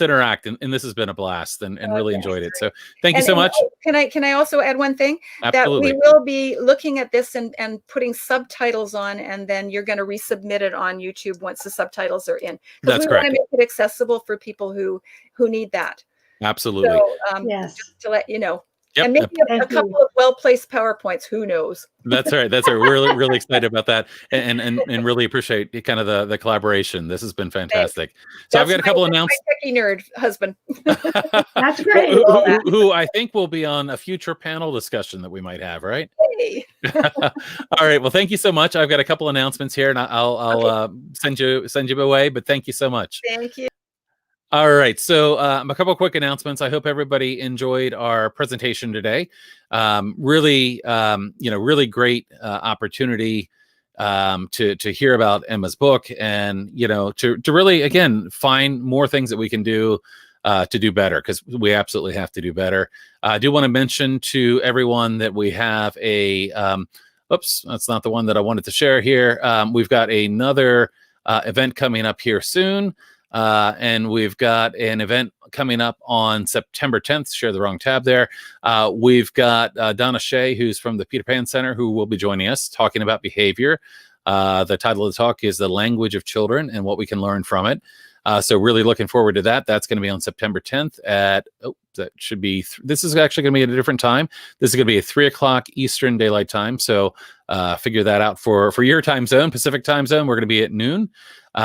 interact. And this has been a blast, and really enjoyed it. So thank you so much. Can I also add one thing? Absolutely. That we will be looking at this and putting subtitles on, and then you're going to resubmit it on YouTube once the subtitles are in. That's correct. We want to make it accessible for people who need that. Absolutely. So, just to let you know. Yep. And maybe a Thank couple you. of well-placed PowerPoints, who knows? That's right. That's right. We're really, really excited about that, and really appreciate kind of the collaboration. This has been fantastic. So I've got a couple That's announcements. my techie nerd husband. That's great. who I think will be on a future panel discussion that we might have, right? Hey. All right. Well, thank you so much. I've got a couple announcements here, and I'll send you away. But thank you so much. Thank you. All right. So a couple of quick announcements. I hope everybody enjoyed our presentation today. Really, really great opportunity to hear about Emma's book, and to really again find more things that we can do to do better, because we absolutely have to do better. I do want to mention to everyone that we have a oops, that's not the one that I wanted to share here. We've got another event coming up here soon. And we've got an event coming up on September 10th. Share the wrong tab there. We've got Donna Shea, who's from the Peter Pan Center, who will be joining us talking about behavior. The title of the talk is The Language of Children and What We Can Learn from It. So really looking forward to that. That's going to be on September 10th at, that should be, this is actually going to be at a different time. This is going to be at 3 o'clock Eastern Daylight Time. So figure that out for your time zone, Pacific time zone. We're going to be at noon.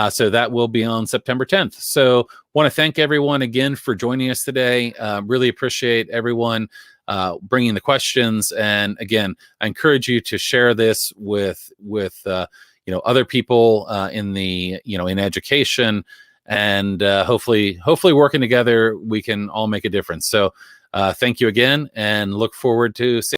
So that will be on September 10th. So want to thank everyone again for joining us today. Really appreciate everyone bringing the questions. And again, I encourage you to share this with other people in in education, and hopefully working together, we can all make a difference. So thank you again, and look forward to seeing